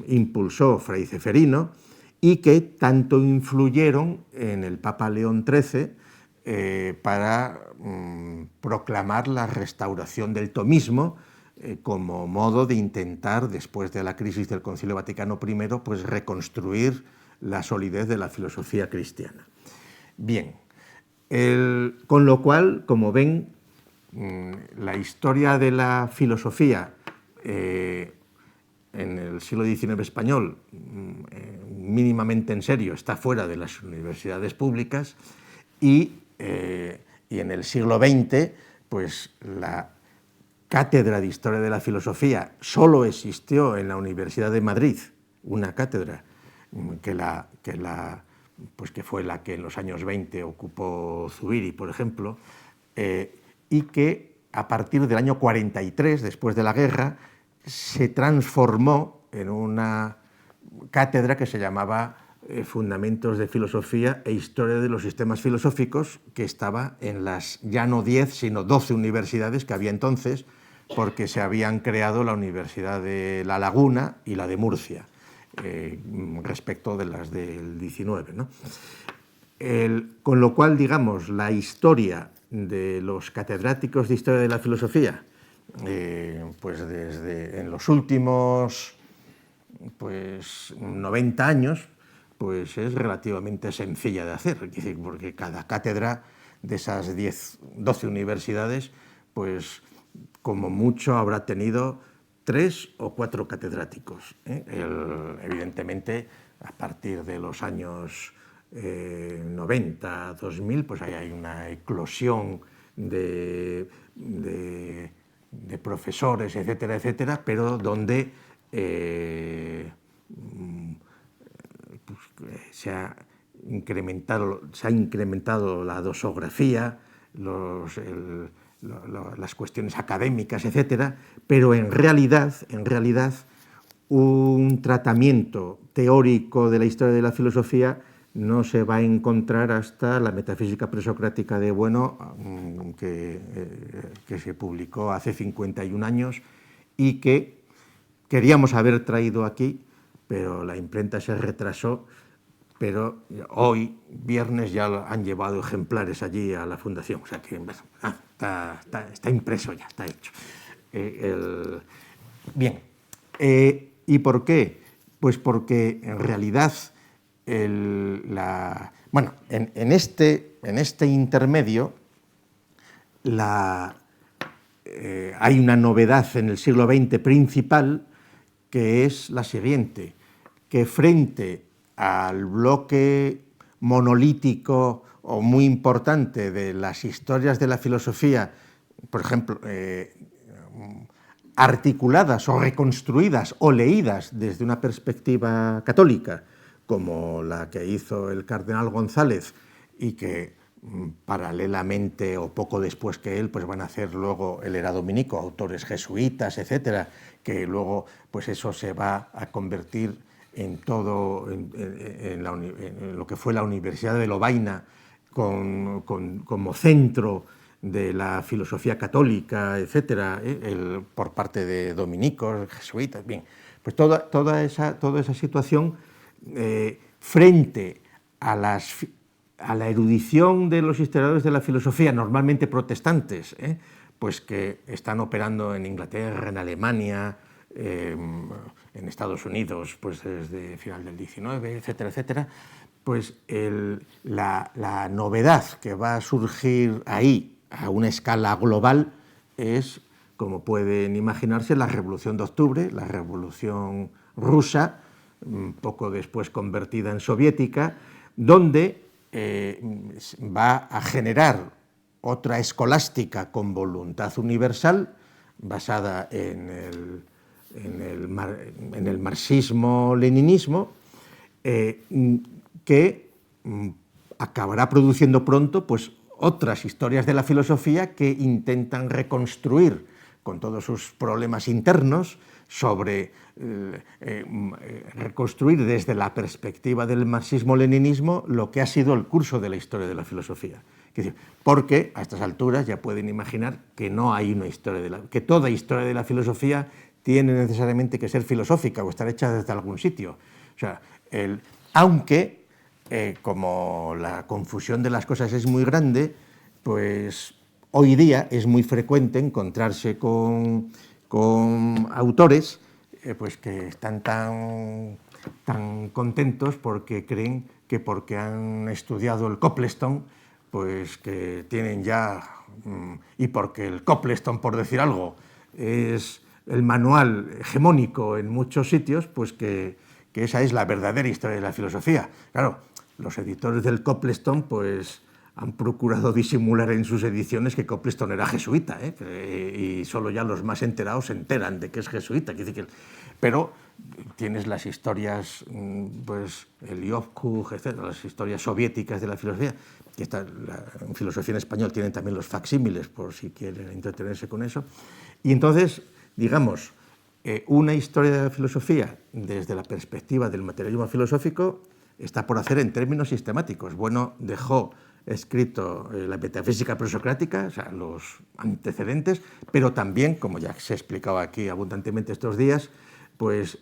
impulsó Fray Ceferino y que tanto influyeron en el Papa León XIII para proclamar la restauración del tomismo como modo de intentar, después de la crisis del Concilio Vaticano I, pues reconstruir la solidez de la filosofía cristiana. Bien, con lo cual, como ven, la historia de la filosofía en el siglo XIX español, mínimamente en serio, está fuera de las universidades públicas, y en el siglo XX, pues la cátedra de Historia de la Filosofía solo existió en la Universidad de Madrid, una cátedra que fue la que en los años 20 ocupó Zubiri, por ejemplo, y que a partir del año 43, después de la guerra, se transformó en una cátedra que se llamaba Fundamentos de Filosofía e Historia de los Sistemas Filosóficos, que estaba en las ya no 10, sino 12 universidades que había entonces, porque se habían creado la Universidad de La Laguna y la de Murcia, respecto de las del 19, ¿no? Con lo cual, digamos, la historia de los catedráticos de Historia de la Filosofía, pues desde en los últimos 90 años, pues es relativamente sencilla de hacer, es decir, porque cada cátedra de esas 12 universidades, pues como mucho habrá tenido 3 o 4 catedráticos. Evidentemente, a partir de los años 90, 2000, pues ahí hay una eclosión de profesores, etcétera, etcétera, pero donde se ha incrementado la dosografía, las cuestiones académicas, etcétera, pero en realidad, un tratamiento teórico de la historia de la filosofía no se va a encontrar hasta la Metafísica presocrática de Bueno, que se publicó hace 51 años y que queríamos haber traído aquí, pero la imprenta se retrasó, pero hoy, viernes, ya han llevado ejemplares allí a la Fundación, o sea que está impreso ya, está hecho. Bien, ¿y por qué? Pues porque en realidad en este intermedio hay una novedad en el siglo XX principal, que es la siguiente, que frente al bloque monolítico o muy importante de las historias de la filosofía, por ejemplo, articuladas o reconstruidas o leídas desde una perspectiva católica, como la que hizo el cardenal González y que paralelamente o poco después que él, pues van a hacer luego el Era Dominico, autores jesuitas, etcétera, que luego pues eso se va a convertir en todo, en lo que fue la Universidad de Lovaina como centro de la filosofía católica, etcétera, por parte de dominicos, jesuitas, bien, pues toda esa situación frente a la erudición de los historiadores de la filosofía, normalmente protestantes, pues que están operando en Inglaterra, en Alemania, en Estados Unidos, pues desde final del 19, etcétera, etcétera, pues la novedad que va a surgir ahí a una escala global es, como pueden imaginarse, la Revolución de Octubre, la Revolución rusa, poco después convertida en soviética, donde va a generar otra escolástica con voluntad universal, basada en el marxismo-leninismo, que acabará produciendo pronto pues, otras historias de la filosofía que intentan reconstruir con todos sus problemas internos reconstruir desde la perspectiva del marxismo-leninismo lo que ha sido el curso de la historia de la filosofía. Porque a estas alturas ya pueden imaginar que no hay una historia que toda historia de la filosofía tiene necesariamente que ser filosófica o estar hecha desde algún sitio. O sea, aunque, como la confusión de las cosas es muy grande, pues hoy día es muy frecuente encontrarse con autores pues que están tan contentos porque creen que porque han estudiado el Copleston, pues que tienen ya, y porque el Copleston, por decir algo, es el manual hegemónico en muchos sitios, pues que esa es la verdadera historia de la filosofía. Claro, los editores del Copleston, pues han procurado disimular en sus ediciones que Copleston era jesuita, y solo ya los más enterados se enteran de que es jesuita. Pero tienes las historias, pues el Iovkuj, etc., las historias soviéticas de la filosofía, que en filosofía en español tienen también los facsímiles, por si quieren entretenerse con eso. Y entonces, digamos, una historia de la filosofía desde la perspectiva del materialismo filosófico está por hacer en términos sistemáticos. Bueno, dejó escrito la metafísica presocrática, o sea, los antecedentes, pero también, como ya se ha explicado aquí abundantemente estos días, pues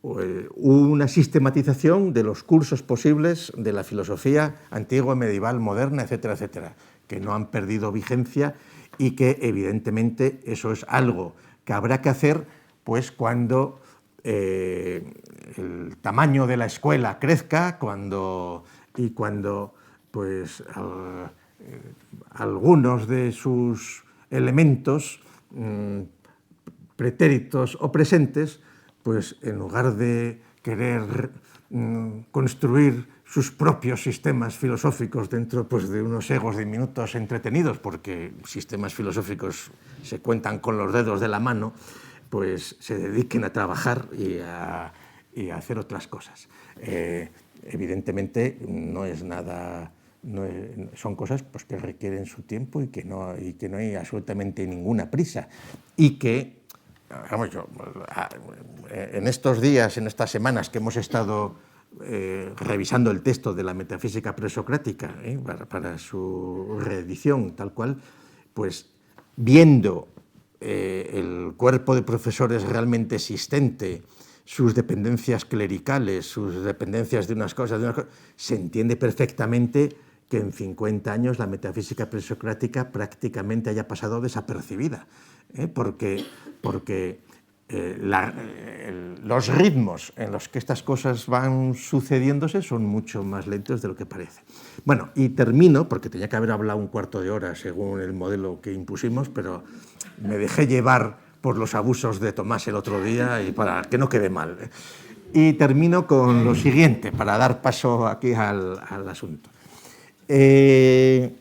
una sistematización de los cursos posibles de la filosofía antigua, medieval, moderna, etcétera, etcétera, que no han perdido vigencia y que evidentemente eso es algo que habrá que hacer pues cuando el tamaño de la escuela crezca, cuando pues algunos de sus elementos pretéritos o presentes, pues en lugar de querer construir sus propios sistemas filosóficos dentro pues, de unos egos diminutos entretenidos, porque sistemas filosóficos se cuentan con los dedos de la mano, pues se dediquen a trabajar y a hacer otras cosas. Evidentemente no es nada... son cosas pues, que requieren su tiempo y que no hay absolutamente ninguna prisa. Y que, vamos, en estos días, en estas semanas que hemos estado revisando el texto de la metafísica presocrática para su reedición tal cual, pues viendo el cuerpo de profesores realmente existente, sus dependencias clericales, sus dependencias de unas cosas, se entiende perfectamente que en 50 años la metafísica presocrática prácticamente haya pasado desapercibida, porque los ritmos en los que estas cosas van sucediéndose son mucho más lentos de lo que parece. Bueno, y termino, porque tenía que haber hablado un cuarto de hora según el modelo que impusimos, pero me dejé llevar por los abusos de Tomás el otro día y para que no quede mal. Y termino con lo siguiente, para dar paso aquí al asunto. En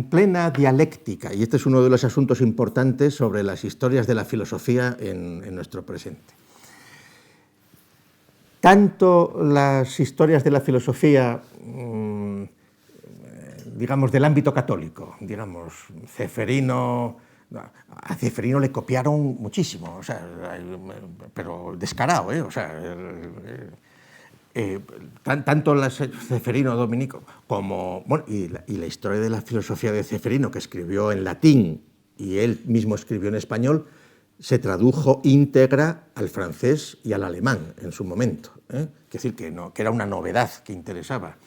plena dialéctica, y este es uno de los asuntos importantes sobre las historias de la filosofía en nuestro presente. Tanto las historias de la filosofía, digamos, del ámbito católico, digamos, a Ceferino le copiaron muchísimo, o sea, pero descarado, o sea, tanto Ceferino dominico como, bueno, y la historia de la filosofía de Ceferino, que escribió en latín y él mismo escribió en español, se tradujo íntegra al francés y al alemán en su momento, es decir, que era una novedad que interesaba.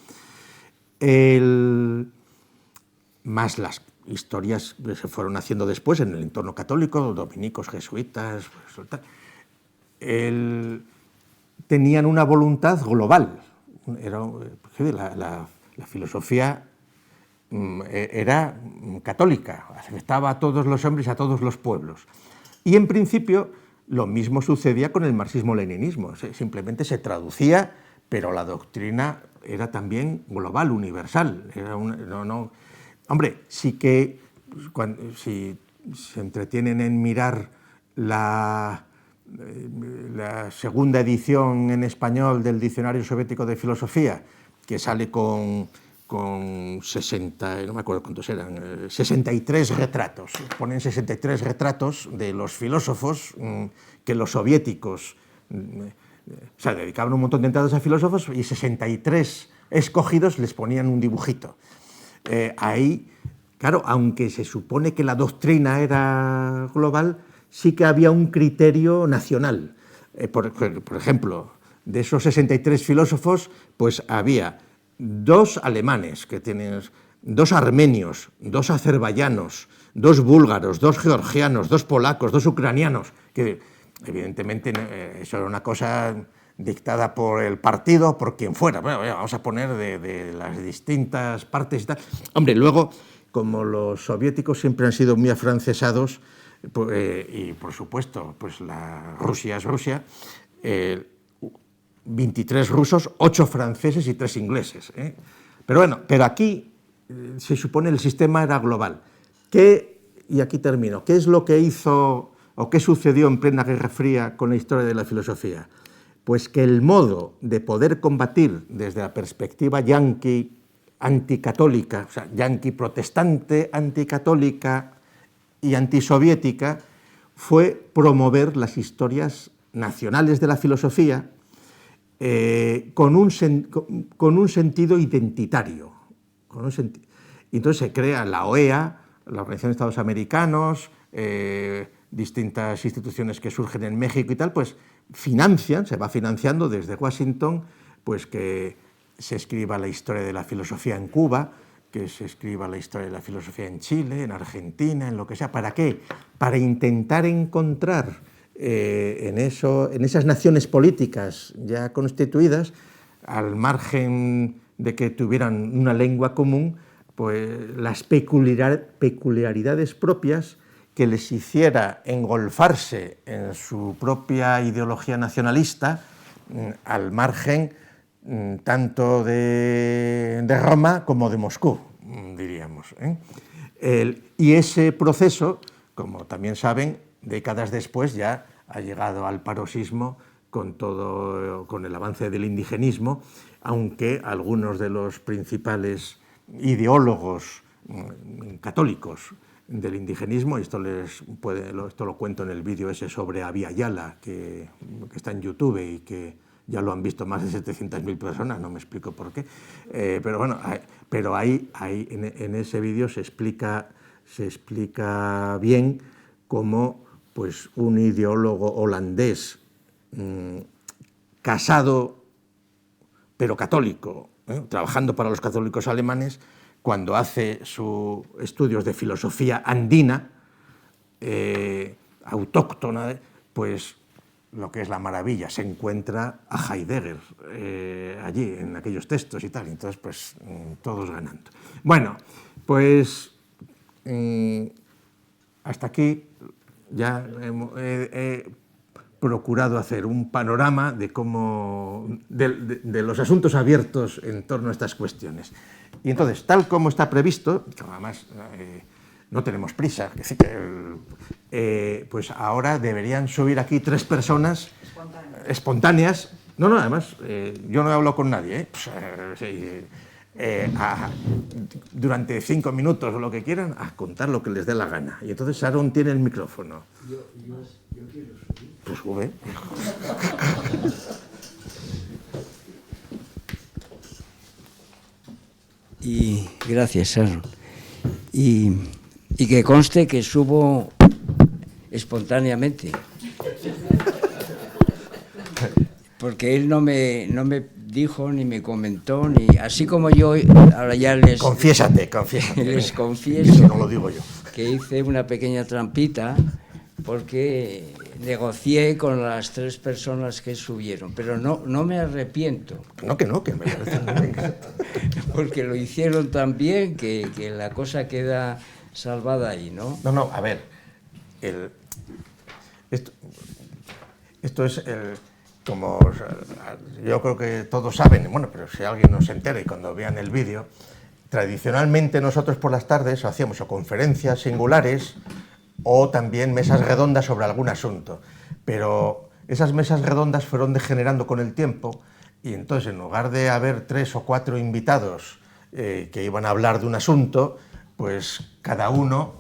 Más las historias que se fueron haciendo después en el entorno católico, dominicos, jesuitas, tenían una voluntad global. La filosofía era católica, afectaba a todos los hombres y a todos los pueblos. Y en principio lo mismo sucedía con el marxismo-leninismo, simplemente se traducía, pero la doctrina era también global, universal. Hombre, sí que si se entretienen en mirar la la segunda edición en español del Diccionario Soviético de Filosofía, que sale con 60, no me acuerdo cuántos eran, 63 retratos. Ponen 63 retratos de los filósofos que los soviéticos, o sea, dedicaban un montón de entradas a filósofos y 63 escogidos les ponían un dibujito. Ahí, claro, aunque se supone que la doctrina era global, sí que había un criterio nacional. Por ejemplo, de esos 63 filósofos, pues había 2 alemanes, que tienen 2 armenios, 2 azerbaiyanos, 2 búlgaros, 2 georgianos, 2 polacos, 2 ucranianos, que evidentemente eso era una cosa dictada por el partido, por quien fuera. Bueno, vamos a poner de las distintas partes y tal. Hombre, luego, como los soviéticos siempre han sido muy afrancesados, y por supuesto, pues Rusia es Rusia, 23 rusos, 8 franceses y 3 ingleses. Pero bueno, pero aquí se supone el sistema era global. Y aquí termino, ¿qué es lo que hizo o qué sucedió en plena Guerra Fría con la historia de la filosofía? Pues que el modo de poder combatir desde la perspectiva yanqui anticatólica, o sea, yanqui protestante, anticatólica y antisoviética, fue promover las historias nacionales de la filosofía con un sentido identitario. Y entonces se crea la OEA, la Organización de Estados Americanos, distintas instituciones que surgen en México y tal, pues se va financiando desde Washington, pues que se escriba la historia de la filosofía en Cuba, que se escriba la historia de la filosofía en Chile, en Argentina, en lo que sea. ¿Para qué? Para intentar encontrar en esas naciones políticas ya constituidas, al margen de que tuvieran una lengua común, pues las peculiaridades propias que les hiciera engolfarse en su propia ideología nacionalista, al margen tanto de Roma como de Moscú, diríamos. Y ese proceso, como también saben, décadas después ya ha llegado al paroxismo con el avance del indigenismo, aunque algunos de los principales ideólogos católicos del indigenismo, esto lo cuento en el vídeo ese sobre Abya Yala, que está en YouTube y que ya lo han visto más de 700.000 personas, no me explico por qué, pero bueno, ahí en ese vídeo se explica bien cómo pues, un ideólogo holandés casado pero católico, trabajando para los católicos alemanes, cuando hace sus estudios de filosofía andina, autóctona, pues lo que es la maravilla, se encuentra a Heidegger allí, en aquellos textos y tal, entonces pues todos ganando. Bueno, pues hasta aquí ya he procurado hacer un panorama de los asuntos abiertos en torno a estas cuestiones. Y entonces, tal como está previsto, que además no tenemos prisa, pues ahora deberían subir aquí 3 personas espontáneas. No, además, yo no hablo con nadie, durante 5 minutos o lo que quieran, a contar lo que les dé la gana. Y entonces Sharon tiene el micrófono. Yo quiero subir. Pues sube. Y gracias, Sharon. Y que conste que subo espontáneamente. Porque él no me dijo ni me comentó, ni así como yo ahora ya les... Confiésate. Les confieso, si no lo digo yo, que hice una pequeña trampita porque negocié con las 3 personas que subieron, pero no me arrepiento. Que me parece muy bien. Porque lo hicieron tan bien que la cosa queda salvada ahí, ¿no? No, a ver, esto es como yo creo que todos saben, bueno, pero si alguien no se entera y cuando vean el vídeo, tradicionalmente nosotros por las tardes hacíamos conferencias singulares o también mesas redondas sobre algún asunto. Pero esas mesas redondas fueron degenerando con el tiempo y entonces, en lugar de haber 3 o 4 invitados que iban a hablar de un asunto, pues cada uno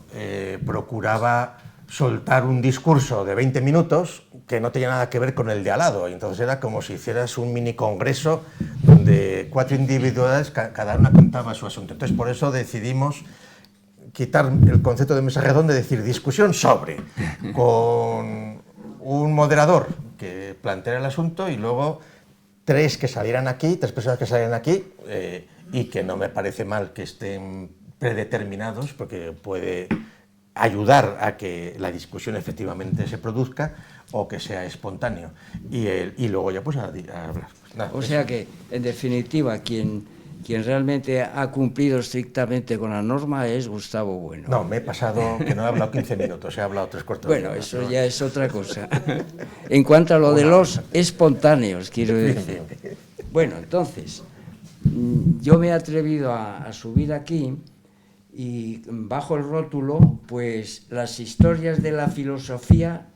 procuraba soltar un discurso de 20 minutos que no tenía nada que ver con el de al lado, y entonces era como si hicieras un mini congreso donde 4 individualidades, cada una contaba su asunto. Entonces, por eso decidimos quitar el concepto de mesa redonda y decir discusión sobre, con un moderador que planteara el asunto y luego 3 que salieran aquí, 3 personas que salieran aquí, y que no me parece mal que estén predeterminados, porque puede ayudar a que la discusión efectivamente se produzca o que sea espontáneo. Y luego ya pues a hablar. Nada, o sea que, en definitiva, quien realmente ha cumplido estrictamente con la norma es Gustavo Bueno. No, me he pasado, que no he hablado 15 minutos, he hablado 3/4 de Bueno, hora. eso ya es otra cosa. En cuanto a lo de los espontáneos, quiero decir. Bueno, entonces, yo me he atrevido a subir aquí y bajo el rótulo, pues, las historias de la filosofía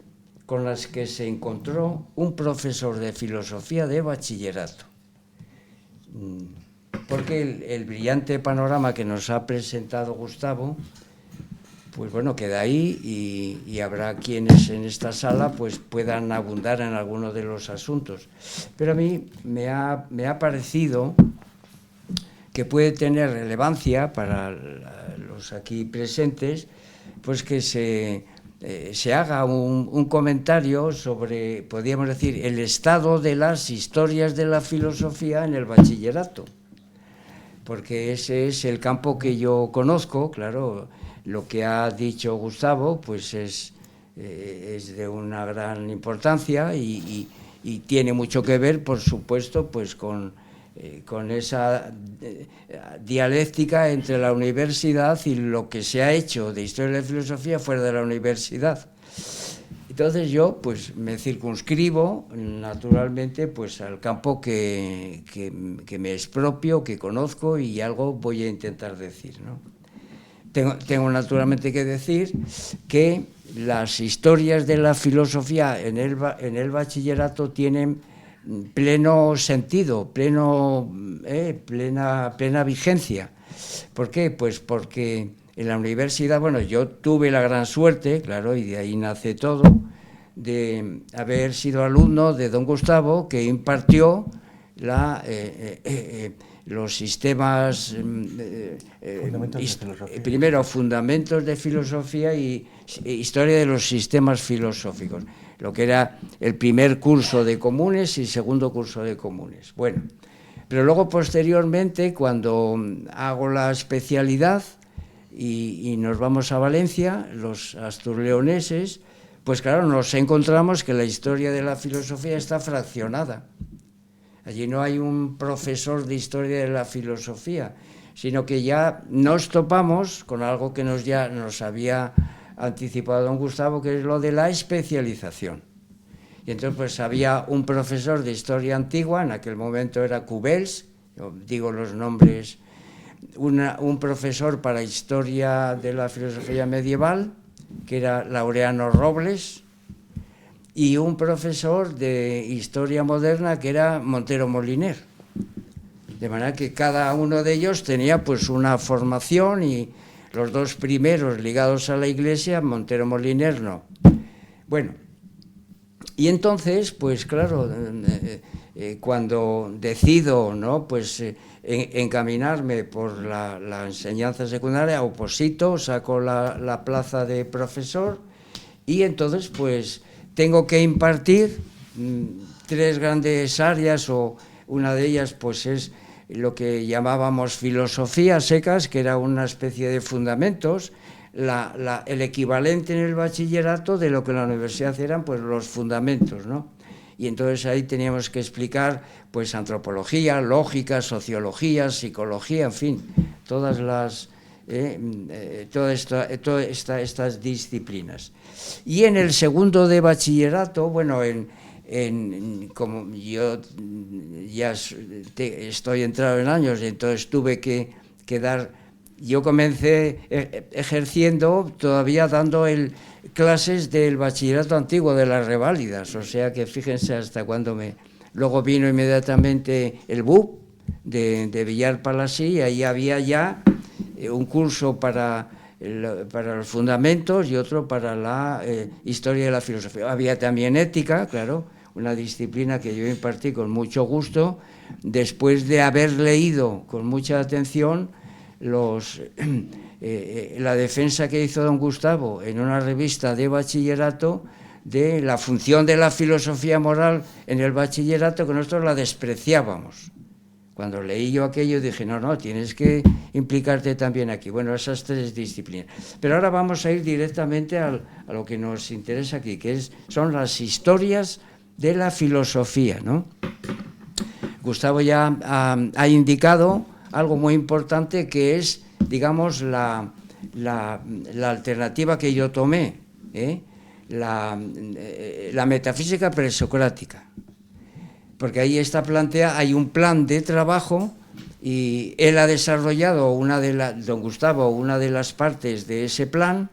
con las que se encontró un profesor de filosofía de bachillerato. Porque el brillante panorama que nos ha presentado Gustavo, pues bueno, queda ahí y habrá quienes en esta sala pues puedan abundar en alguno de los asuntos. Pero a mí me ha parecido que puede tener relevancia para los aquí presentes, pues que se haga un comentario sobre, podríamos decir, el estado de las historias de la filosofía en el bachillerato. Porque ese es el campo que yo conozco, claro, lo que ha dicho Gustavo, pues es de una gran importancia y tiene mucho que ver, por supuesto, pues con esa dialéctica entre la universidad y lo que se ha hecho de historia de la filosofía fuera de la universidad. Entonces yo pues me circunscribo naturalmente pues al campo que me es propio, que conozco, y algo voy a intentar decir, ¿no? Tengo naturalmente que decir que las historias de la filosofía en el bachillerato tienen pleno sentido, plena vigencia. ¿Por qué? Pues porque en la universidad, bueno, yo tuve la gran suerte, claro, y de ahí nace todo, de haber sido alumno de don Gustavo, que impartió los sistemas, primero fundamentos de filosofía y historia de los sistemas filosóficos, lo que era el primer curso de comunes y segundo curso de comunes. Bueno, pero luego posteriormente, cuando hago la especialidad y nos vamos a Valencia, los asturleoneses, pues claro, nos encontramos que la historia de la filosofía está fraccionada. Allí no hay un profesor de historia de la filosofía, sino que ya nos topamos con algo que nos había anticipado don Gustavo, que es lo de la especialización. Y entonces pues había un profesor de historia antigua, en aquel momento era Cubels, yo digo los nombres, un profesor para historia de la filosofía medieval, que era Laureano Robles, y un profesor de historia moderna, que era Montero Moliner. De manera que cada uno de ellos tenía pues una formación, y los dos primeros ligados a la Iglesia, Montero Moliner no. Bueno, y entonces, pues claro, cuando decido, ¿no?, pues encaminarme por la enseñanza secundaria, oposito, saco la plaza de profesor, y entonces pues tengo que impartir 3 grandes áreas, o una de ellas pues es lo que llamábamos filosofía secas, que era una especie de fundamentos, el equivalente en el bachillerato de lo que en la universidad eran pues los fundamentos, ¿no? Y entonces ahí teníamos que explicar pues antropología, lógica, sociología, psicología, en fin, todas estas disciplinas. Y en el segundo de bachillerato, bueno, como yo ya estoy entrado en años, entonces tuve que dar yo comencé ejerciendo, todavía dando clases del bachillerato antiguo, de las reválidas, o sea que fíjense hasta cuándo Luego vino inmediatamente el BUP de Villar Palasí, y ahí había ya un curso para los fundamentos y otro para la historia de la filosofía. Había también ética, claro, una disciplina que yo impartí con mucho gusto, después de haber leído con mucha atención la defensa que hizo don Gustavo en una revista de bachillerato de la función de la filosofía moral en el bachillerato, que nosotros la despreciábamos. Cuando leí yo aquello dije, no, tienes que implicarte también aquí. Bueno, esas tres disciplinas. Pero ahora vamos a ir directamente a lo que nos interesa aquí, que son las historias de la filosofía, ¿no? Gustavo ya ha indicado algo muy importante, que es, digamos, la alternativa que yo tomé, la metafísica presocrática. Porque ahí está planteada, hay un plan de trabajo, y él ha desarrollado don Gustavo, una de las partes de ese plan,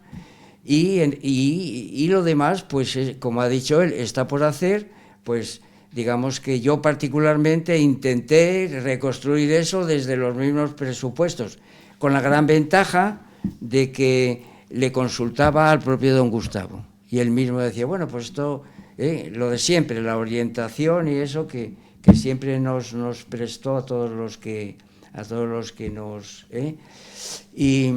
y lo demás, pues como ha dicho él, está por hacer. Pues digamos que yo particularmente intenté reconstruir eso desde los mismos presupuestos, con la gran ventaja de que le consultaba al propio don Gustavo, y él mismo decía, bueno, pues esto, lo de siempre, la orientación y eso que siempre nos prestó a todos los que nos... Y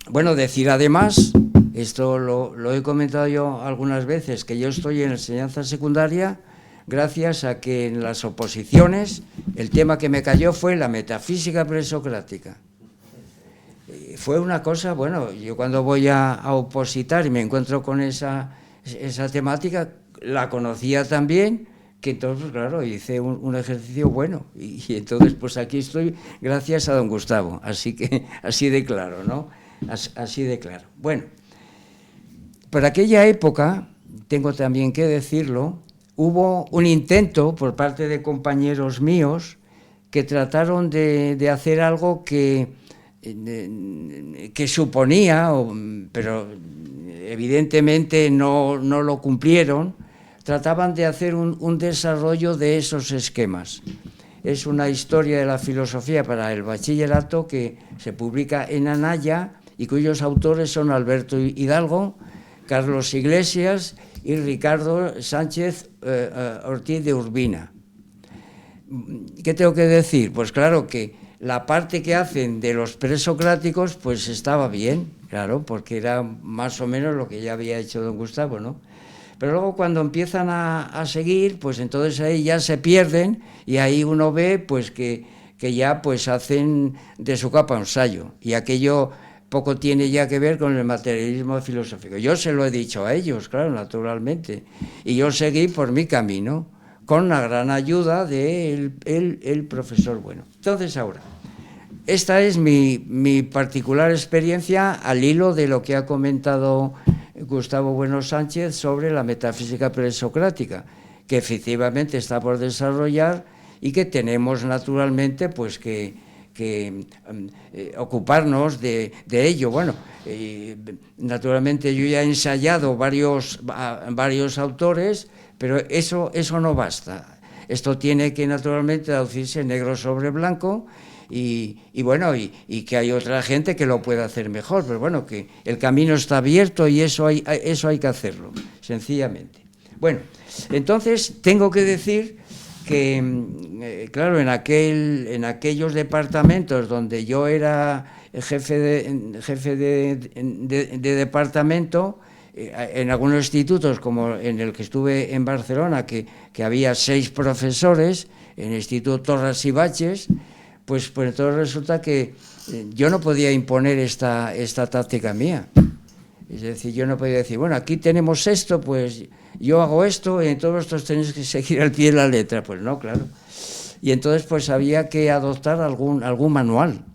bueno, decir además, esto lo he comentado yo algunas veces, que yo estoy en enseñanza secundaria gracias a que en las oposiciones el tema que me cayó fue la metafísica presocrática. Fue una cosa, bueno, yo cuando voy a opositar y me encuentro con esa temática, la conocía también, que entonces, claro, hice un ejercicio bueno, y entonces pues aquí estoy gracias a don Gustavo, así de claro, ¿no? Así de claro. Bueno, por aquella época, tengo también que decirlo, hubo un intento por parte de compañeros míos que trataron de hacer algo que suponía, pero evidentemente no lo cumplieron. Trataban de hacer un desarrollo de esos esquemas. Es una historia de la filosofía para el bachillerato que se publica en Anaya y cuyos autores son Alberto Hidalgo, Carlos Iglesias y Ricardo Sánchez Ortiz de Urbina. ¿Qué tengo que decir? Pues claro que la parte que hacen de los presocráticos pues estaba bien, claro, porque era más o menos lo que ya había hecho don Gustavo, ¿no? Pero luego cuando empiezan a seguir, pues entonces ahí ya se pierden, y ahí uno ve pues que ya pues hacen de su capa un sayo, y aquello poco tiene ya que ver con el materialismo filosófico. Yo se lo he dicho a ellos, claro, naturalmente, y yo seguí por mi camino, con la gran ayuda del profesor Bueno. Entonces ahora, esta es mi particular experiencia al hilo de lo que ha comentado Gustavo Bueno Sánchez sobre la metafísica presocrática, que efectivamente está por desarrollar y que tenemos naturalmente pues que ocuparnos de ello. Bueno, naturalmente yo ya he ensayado varios autores, pero eso no basta. Esto tiene que naturalmente traducirse negro sobre blanco, y que hay otra gente que lo puede hacer mejor, pero bueno, que el camino está abierto y eso hay que hacerlo, sencillamente. Bueno, entonces tengo que decir que, claro, en aquellos departamentos donde yo era jefe de departamento, en algunos institutos, como en el que estuve en Barcelona, que había 6 profesores, en el Instituto Torras y Baches, pues entonces resulta que yo no podía imponer esta táctica mía. Es decir, yo no podía decir, bueno, aquí tenemos esto, pues yo hago esto, y en todos estos tenéis que seguir al pie de la letra. Pues no, claro. Y entonces pues había que adoptar algún manual.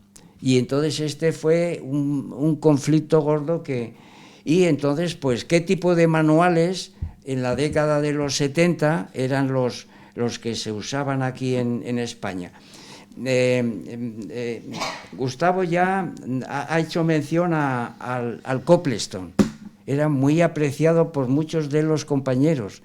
Y entonces este fue un conflicto gordo y entonces, pues, ¿qué tipo de manuales en la década de los 70 eran los que se usaban aquí en España? Gustavo ya ha hecho mención al Copleston. Era muy apreciado por muchos de los compañeros.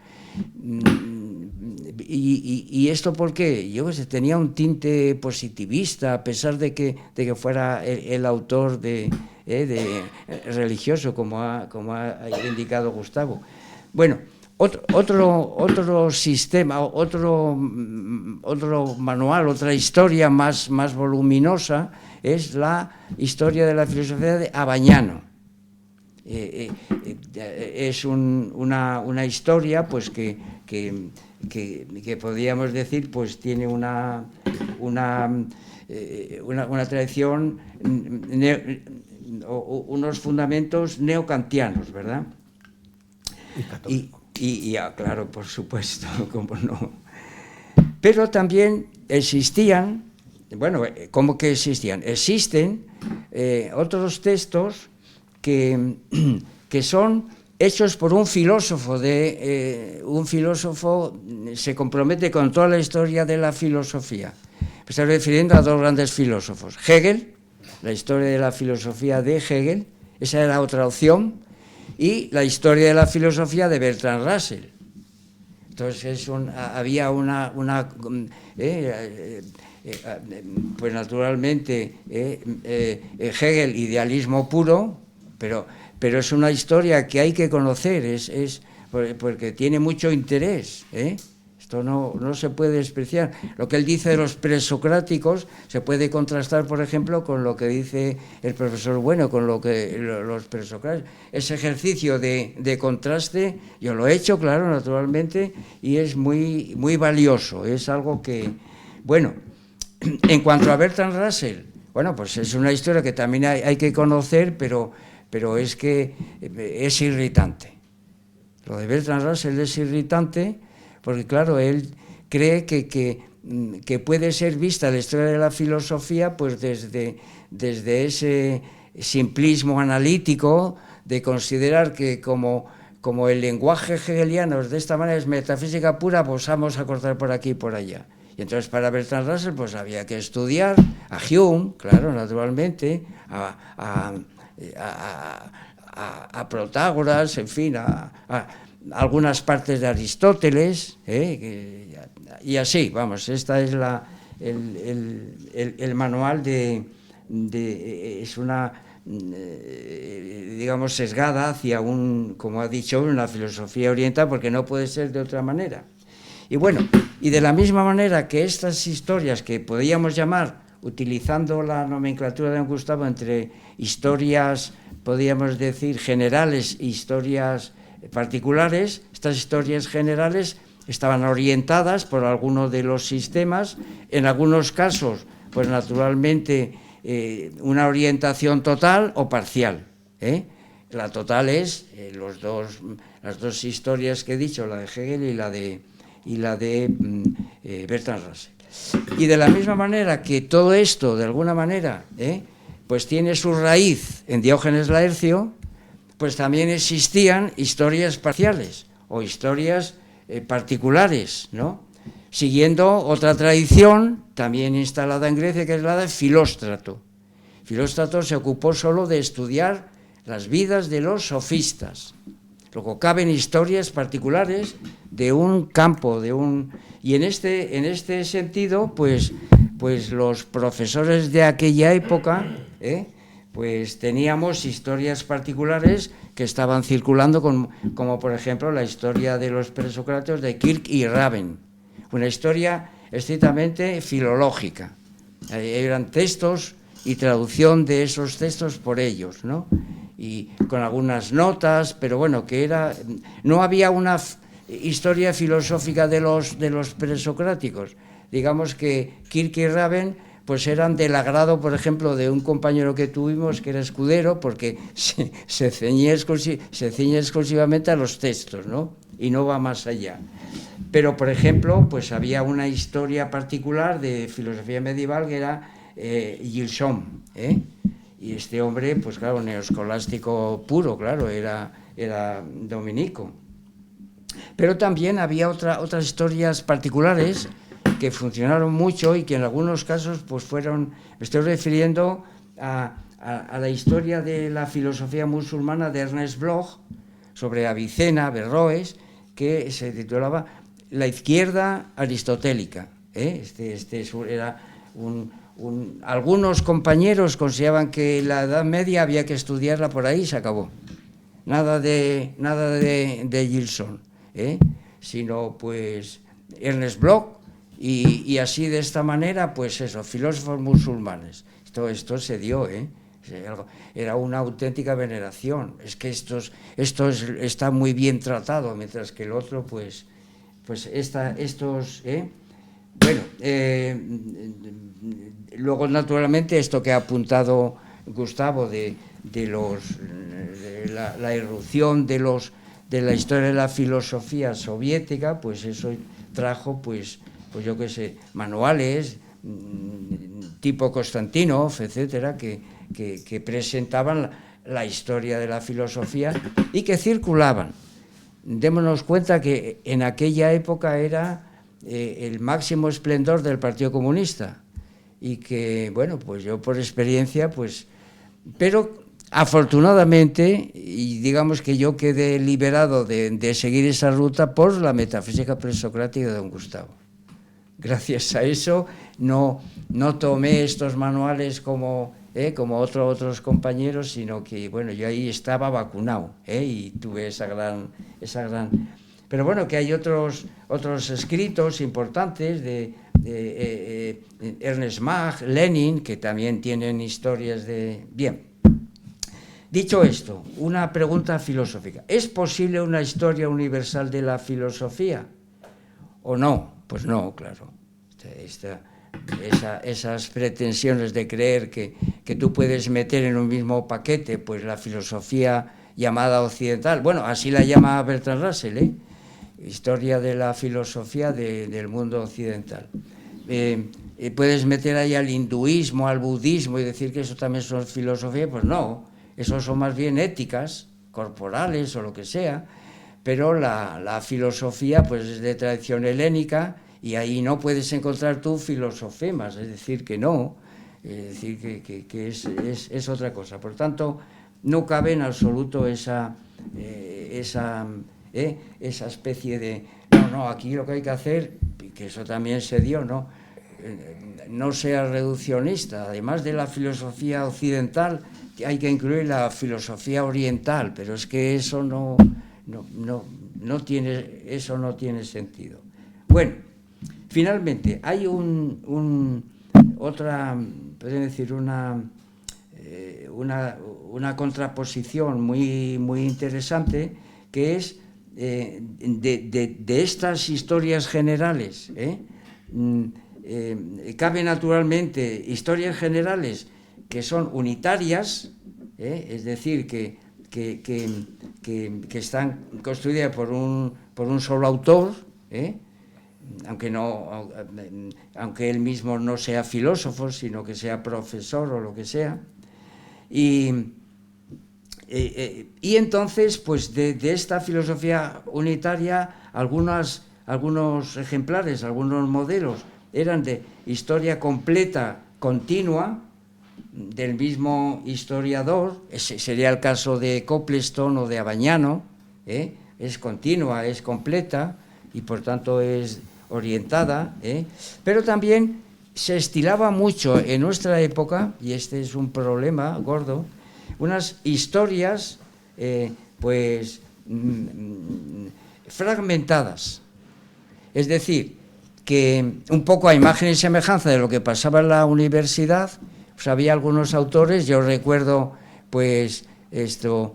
¿Y esto por qué? Yo que sé, tenía un tinte positivista, a pesar de que fuera el autor de religioso, como ha indicado Gustavo. Bueno, otro sistema, otro manual, otra historia más voluminosa es la historia de la filosofía de Abañano. Es una historia pues que podríamos decir pues tiene una tradición, unos fundamentos neocantianos, ¿verdad? Y claro, por supuesto, cómo no. Pero también existían, bueno, ¿cómo que existían? Existen otros textos que son hechos por un filósofo. Un filósofo se compromete con toda la historia de la filosofía. Me estoy refiriendo a dos grandes filósofos. Hegel, la historia de la filosofía de Hegel, esa era otra opción, y la historia de la filosofía de Bertrand Russell. Entonces había pues naturalmente Hegel, idealismo puro, pero es una historia que hay que conocer, porque tiene mucho interés, Esto no se puede despreciar. Lo que él dice de los presocráticos se puede contrastar, por ejemplo, con lo que dice el profesor Bueno, con lo que los presocráticos. Ese ejercicio de contraste, yo lo he hecho, claro, naturalmente, y es muy, muy valioso. Es algo que, bueno, en cuanto a Bertrand Russell, bueno, pues es una historia que también hay que conocer, pero es que es irritante. Lo de Bertrand Russell es irritante porque, claro, él cree que puede ser vista la historia de la filosofía pues desde ese simplismo analítico de considerar que como el lenguaje hegeliano de esta manera es metafísica pura, pues vamos a cortar por aquí y por allá. Y entonces para Bertrand Russell pues había que estudiar a Hume, claro, naturalmente, a Protágoras, en fin, a algunas partes de Aristóteles, y así, vamos, esta es el manual es una, digamos, sesgada hacia como ha dicho, una filosofía oriental, porque no puede ser de otra manera. Y bueno, y de la misma manera que estas historias que podríamos llamar, utilizando la nomenclatura de don Gustavo, entre historias, podríamos decir, generales e historias particulares, estas historias generales estaban orientadas por alguno de los sistemas, en algunos casos, pues naturalmente, una orientación total o parcial. La total es las dos historias que he dicho, la de Hegel y la de Bertrand Russell. Y de la misma manera que todo esto, de alguna manera, pues tiene su raíz en Diógenes Laercio, pues también existían historias parciales o historias particulares, ¿no? Siguiendo otra tradición también instalada en Grecia, que es la de Filóstrato. Filóstrato se ocupó solo de estudiar las vidas de los sofistas. Luego caben historias particulares de un campo, y en este sentido, pues los profesores de aquella época, pues teníamos historias particulares que estaban circulando, como por ejemplo la historia de los presocráticos de Kirk y Raven, una historia estrictamente filológica. Eran textos y traducción de esos textos por ellos, ¿no? Y con algunas notas, pero bueno, no había una historia filosófica de los presocráticos. Digamos que Kirk y Raven pues eran del agrado, por ejemplo, de un compañero que tuvimos que era Escudero, porque se ciñe exclusivamente a los textos, ¿no? Y no va más allá. Pero, por ejemplo, pues había una historia particular de filosofía medieval que era Gilson, y este hombre, pues claro, neoescolástico puro, claro, era dominico. Pero también había otras historias particulares que funcionaron mucho y que en algunos casos pues fueron, me estoy refiriendo a la historia de la filosofía musulmana de Ernest Bloch sobre Avicena, Averroes, que se titulaba La izquierda aristotélica. Era algunos compañeros consideraban que la Edad Media había que estudiarla por ahí y se acabó. Nada de Gilson, sino pues Ernest Bloch y así de esta manera, pues eso, filósofos musulmanes. Esto se dio, era una auténtica veneración. Es que esto está muy bien tratado, mientras que el otro, pues estos... Bueno, luego naturalmente esto que ha apuntado Gustavo de la irrupción de la historia de la filosofía soviética, pues eso trajo, pues yo qué sé, manuales tipo Konstantinov, etcétera, que presentaban la historia de la filosofía y que circulaban. Démonos cuenta que en aquella época era el máximo esplendor del Partido Comunista y que, bueno, pues yo por experiencia, pues, pero afortunadamente, y digamos que yo quedé liberado de seguir esa ruta por la metafísica presocrática de don Gustavo. Gracias a eso no tomé estos manuales como otros compañeros, sino que, bueno, yo ahí estaba vacunado, y tuve esa gran... Pero bueno, que hay otros escritos importantes de Ernest Mach, Lenin, que también tienen historias de... Bien, dicho esto, una pregunta filosófica. ¿Es posible una historia universal de la filosofía o no? Pues no, claro. Esas pretensiones de creer que tú puedes meter en un mismo paquete pues la filosofía llamada occidental, bueno, así la llama Bertrand Russell, historia de la filosofía del mundo occidental. ¿Puedes meter ahí al hinduismo, al budismo y decir que eso también son filosofía? Pues no, eso son más bien éticas corporales o lo que sea, pero la filosofía pues es de tradición helénica y ahí no puedes encontrar tú filosofemas, es decir, que no, es decir, que es otra cosa. Por tanto, no cabe en absoluto esa especie de... No, aquí lo que hay que hacer, y que eso también se dio, no sea reduccionista. Además de la filosofía occidental, hay que incluir la filosofía oriental, pero es que eso no tiene sentido. Bueno, finalmente, hay otra, podría decir, una contraposición muy interesante, que es de estas historias generales. Cabe naturalmente historias generales que son unitarias, es decir, que están construidas por un solo autor, aunque él mismo no sea filósofo, sino que sea profesor o lo que sea. Y entonces, pues de esta filosofía unitaria, algunos ejemplares, algunos modelos, eran de historia completa, continua, del mismo historiador. Ese sería el caso de Copleston o de Abagnano, es continua, es completa y por tanto es orientada, pero también se estilaba mucho en nuestra época, y este es un problema gordo, unas historias fragmentadas, es decir, que un poco a imagen y semejanza de lo que pasaba en la universidad, pues había algunos autores, yo recuerdo pues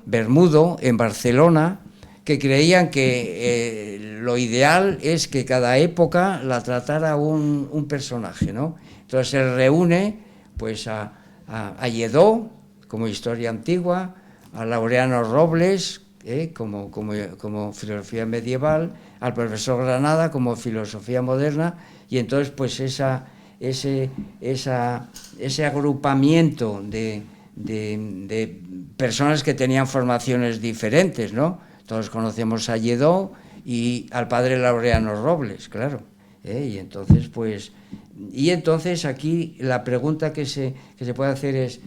Bermudo en Barcelona, que creían que lo ideal es que cada época la tratara un personaje, ¿no? Entonces se reúne pues a Lledó como historia antigua, a Laureano Robles como filosofía medieval, al profesor Granada como filosofía moderna, y entonces pues ese agrupamiento de personas que tenían formaciones diferentes, ¿no? Todos conocemos a Lledó y al padre Laureano Robles, claro, Y entonces aquí la pregunta que se puede hacer es,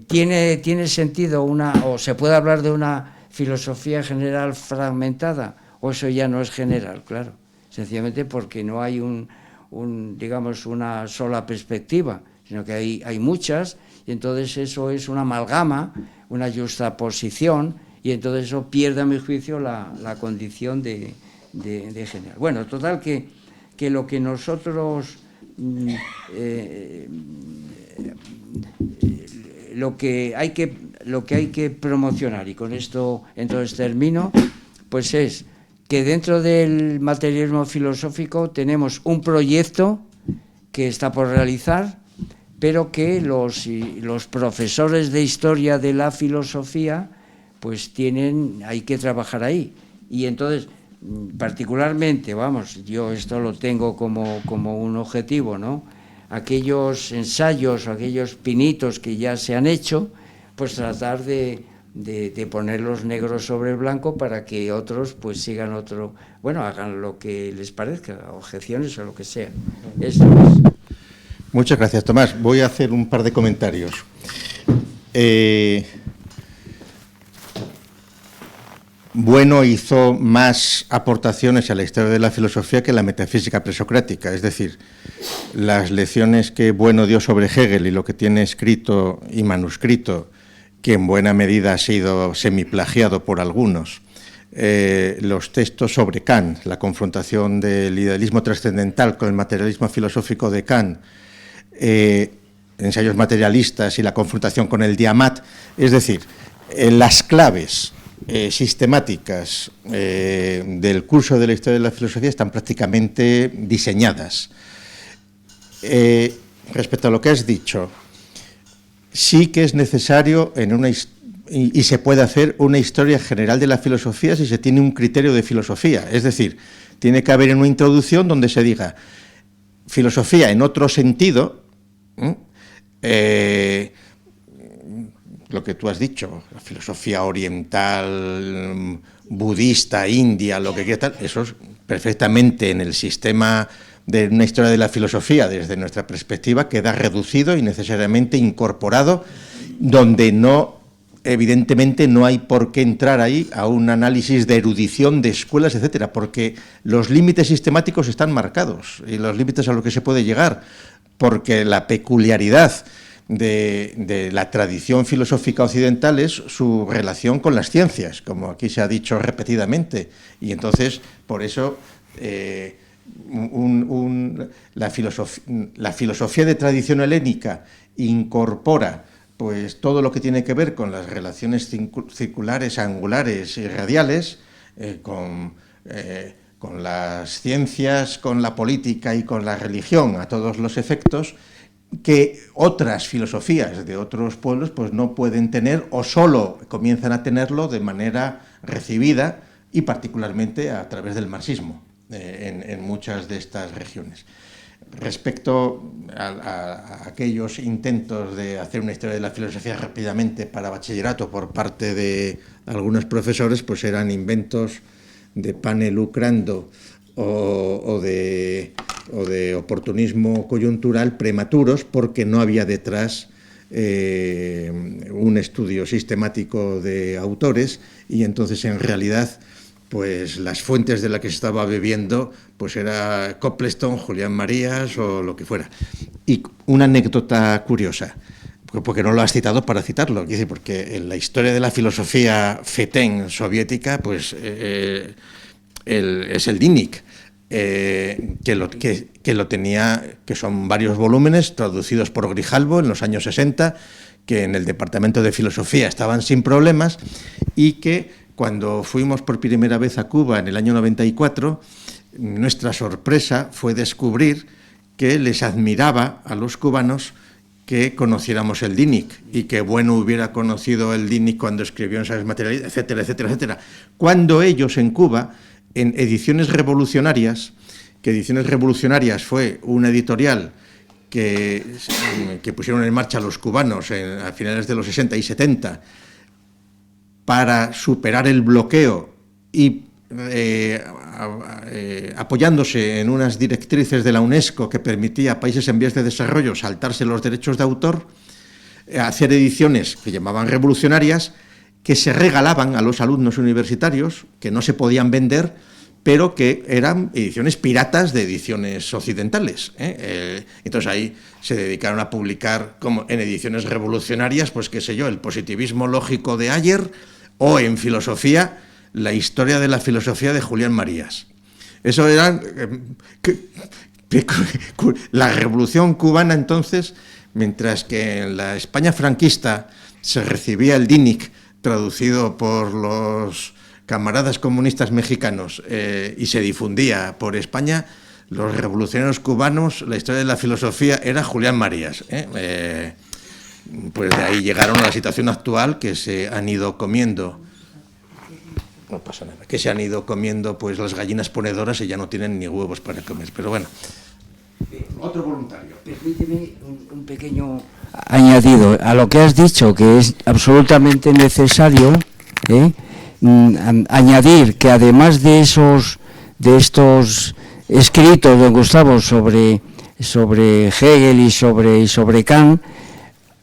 ¿tiene sentido o se puede hablar de una filosofía general fragmentada? ¿O eso ya no es general? Claro, sencillamente porque no hay digamos, una sola perspectiva, sino que hay muchas, y entonces eso es una amalgama, una juxtaposición, y entonces eso pierde, a mi juicio, la condición de general. Bueno, total que lo que nosotros lo que hay que promocionar, y con esto entonces termino, pues es que dentro del materialismo filosófico tenemos un proyecto que está por realizar, pero que los profesores de historia de la filosofía pues hay que trabajar ahí. Y entonces, particularmente, yo esto lo tengo como un objetivo, ¿no? Aquellos ensayos, aquellos pinitos que ya se han hecho, pues tratar de ponerlos negros sobre blanco para que otros pues sigan hagan lo que les parezca, objeciones o lo que sea. Esto es. Muchas gracias, Tomás. Voy a hacer un par de comentarios. Bueno hizo más aportaciones a la historia de la filosofía que la metafísica presocrática, es decir, las lecciones que Bueno dio sobre Hegel y lo que tiene escrito y manuscrito, que en buena medida ha sido semiplagiado por algunos, los textos sobre Kant, la confrontación del idealismo trascendental con el materialismo filosófico de Kant, ensayos materialistas y la confrontación con el Diamat, es decir, las claves sistemáticas del curso de la historia de la filosofía están prácticamente diseñadas. Respecto a lo que has dicho, sí que es necesario y se puede hacer una historia general de la filosofía si se tiene un criterio de filosofía, es decir, tiene que haber una introducción donde se diga filosofía en otro sentido, lo que tú has dicho, la filosofía oriental, budista, india, lo que quieras, eso es perfectamente en el sistema de una historia de la filosofía, desde nuestra perspectiva, queda reducido y necesariamente incorporado, donde evidentemente no hay por qué entrar ahí a un análisis de erudición de escuelas, etcétera, porque los límites sistemáticos están marcados y los límites a los que se puede llegar, porque la peculiaridad de la tradición filosófica occidental es su relación con las ciencias, como aquí se ha dicho repetidamente, y entonces, por eso, la filosofía de tradición helénica incorpora pues todo lo que tiene que ver con las relaciones circulares, angulares y radiales, con las ciencias, con la política y con la religión a todos los efectos, que otras filosofías de otros pueblos pues no pueden tener o solo comienzan a tenerlo de manera recibida y particularmente a través del marxismo en muchas de estas regiones. Respecto a aquellos intentos de hacer una historia de la filosofía rápidamente para bachillerato por parte de algunos profesores, pues eran inventos de pane lucrando o de oportunismo coyuntural prematuros, porque no había detrás un estudio sistemático de autores, y entonces en realidad pues las fuentes de las que se estaba bebiendo pues era Copleston, Julián Marías o lo que fuera. Y una anécdota curiosa, porque no lo has citado para citarlo, porque en la historia de la filosofía fetén soviética pues es el Dinic, que lo tenía, que son varios volúmenes traducidos por Grijalvo en los años 60, que en el departamento de filosofía estaban sin problemas, y que cuando fuimos por primera vez a Cuba en el año 94, nuestra sorpresa fue descubrir que les admiraba a los cubanos que conociéramos el Dinic, y que Bueno hubiera conocido el Dinic cuando escribió ensayos materialistas, etcétera, etcétera, etcétera. Cuando ellos en Cuba, en Ediciones Revolucionarias, que Ediciones Revolucionarias fue una editorial que pusieron en marcha los cubanos a finales de los 60 y 70 para superar el bloqueo y apoyándose en unas directrices de la UNESCO que permitía a países en vías de desarrollo saltarse los derechos de autor, hacer ediciones que llamaban revolucionarias, que se regalaban a los alumnos universitarios, que no se podían vender, pero que eran ediciones piratas de ediciones occidentales. Entonces ahí se dedicaron a publicar como en ediciones revolucionarias, pues qué sé yo, el positivismo lógico de Ayer, o en filosofía, la historia de la filosofía de Julián Marías. Eso era la revolución cubana entonces, mientras que en la España franquista se recibía el DINIC traducido por los camaradas comunistas mexicanos y se difundía por España, los revolucionarios cubanos, la historia de la filosofía era Julián Marías. Pues de ahí llegaron a la situación actual, que se han ido comiendo, no pasa nada, que se han ido comiendo pues las gallinas ponedoras y ya no tienen ni huevos para comer. Pero bueno, otro voluntario. Permíteme un pequeño añadido a lo que has dicho, que es absolutamente necesario, añadir que además de estos escritos de Gustavo sobre Hegel y sobre Kant,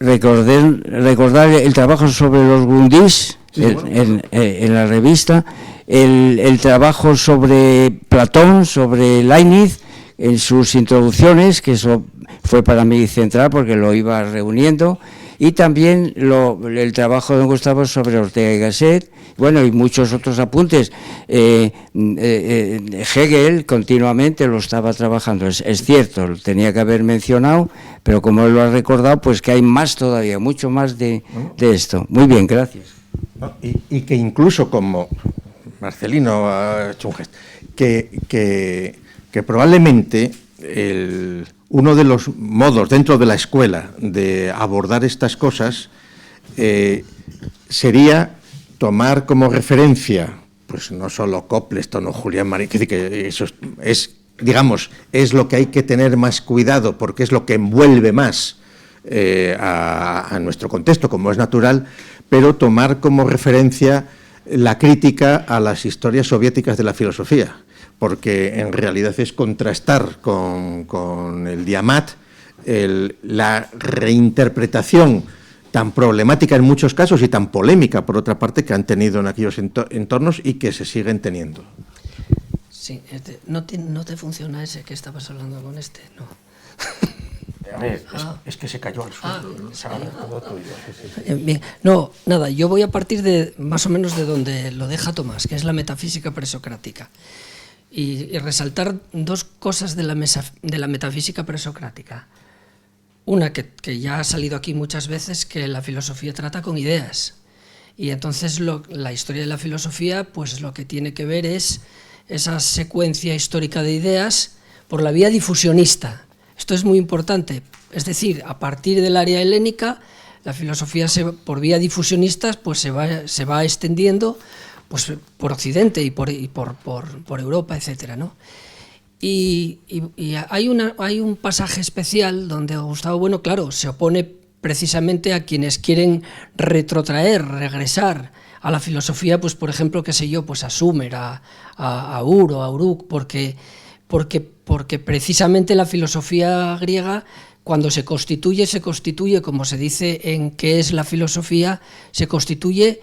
recordar el trabajo sobre los Grundis en la revista, el trabajo sobre Platón, sobre Leibniz, en sus introducciones, que eso fue para mí central porque lo iba reuniendo, y también el trabajo de Gustavo sobre Ortega y Gasset, bueno, y muchos otros apuntes. Hegel continuamente lo estaba trabajando, es cierto, lo tenía que haber mencionado, pero como él lo ha recordado, pues que hay más todavía, mucho más de esto. Muy bien, gracias. Y que incluso, como Marcelino ha hecho un gesto, que probablemente uno de los modos dentro de la escuela de abordar estas cosas sería tomar como referencia, pues no solo Copleston o Julián Marías, que eso es, digamos, es lo que hay que tener más cuidado porque es lo que envuelve más a nuestro contexto, como es natural, pero tomar como referencia la crítica a las historias soviéticas de la filosofía, porque en realidad es contrastar con el Diamat la reinterpretación tan problemática en muchos casos y tan polémica, por otra parte, que han tenido en aquellos entornos y que se siguen teniendo. Sí, ¿no te funciona ese que estabas hablando con este? No. A ver, es que se cayó al suelo. Todo tuyo. Bien, no, nada, yo voy a partir de más o menos de donde lo deja Tomás, que es la metafísica presocrática. Y resaltar dos cosas de la metafísica presocrática. Una que ya ha salido aquí muchas veces, que la filosofía trata con ideas. Y entonces la historia de la filosofía, pues lo que tiene que ver es esa secuencia histórica de ideas por la vía difusionista. Esto es muy importante. Es decir, a partir del área helénica, la filosofía por vía difusionista pues se va extendiendo pues por Occidente y por Europa, etcétera, ¿no? Y hay un pasaje especial donde Gustavo Bueno, claro, se opone precisamente a quienes quieren regresar a la filosofía, pues por ejemplo, qué sé yo, pues a Sumer, a Ur o a Uruk, porque precisamente la filosofía griega, cuando se constituye, como se dice en qué es la filosofía, se constituye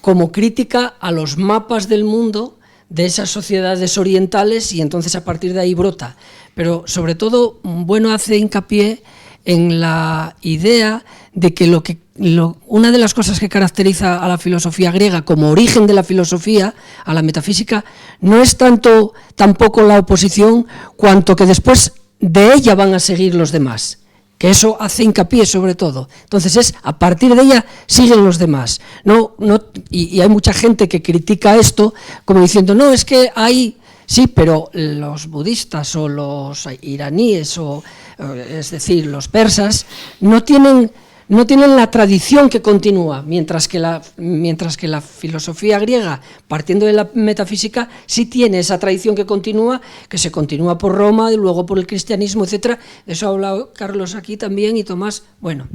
como crítica a los mapas del mundo de esas sociedades orientales, y entonces a partir de ahí brota. Pero sobre todo, Bueno hace hincapié en la idea de que una de las cosas que caracteriza a la filosofía griega como origen de la filosofía, a la metafísica, no es tampoco la oposición, cuanto que después de ella van a seguir los demás. Que eso hace hincapié sobre todo. Entonces es, a partir de ella siguen los demás. Y hay mucha gente que critica esto como diciendo, no, es que hay, sí, pero los budistas o los iraníes, es decir, los persas, no tienen la tradición que continúa, mientras que la filosofía griega, partiendo de la metafísica, sí tiene esa tradición que se continúa por Roma y luego por el cristianismo, etcétera. De eso ha hablado Carlos aquí también y Tomás. Bueno,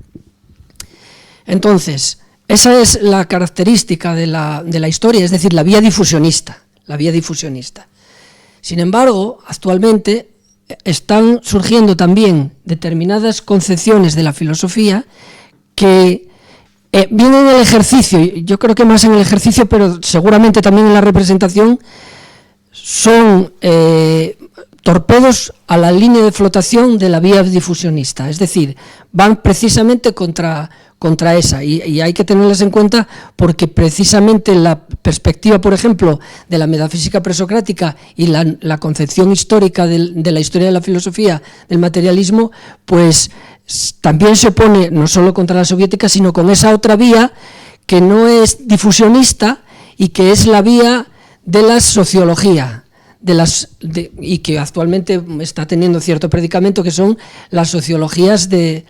entonces, esa es la característica de la historia, es decir, la vía difusionista. la vía difusionista. Sin embargo, actualmente están surgiendo también determinadas concepciones de la filosofía que vienen en el ejercicio, yo creo que más en el ejercicio, pero seguramente también en la representación, son torpedos a la línea de flotación de la vía difusionista, es decir, van precisamente contra esa, y hay que tenerlas en cuenta porque precisamente la perspectiva, por ejemplo, de la metafísica presocrática y la concepción histórica de la historia de la filosofía, del materialismo, pues también se opone no solo contra la soviética, sino con esa otra vía que no es difusionista y que es la vía de la sociología, y que actualmente está teniendo cierto predicamento, que son la sociología de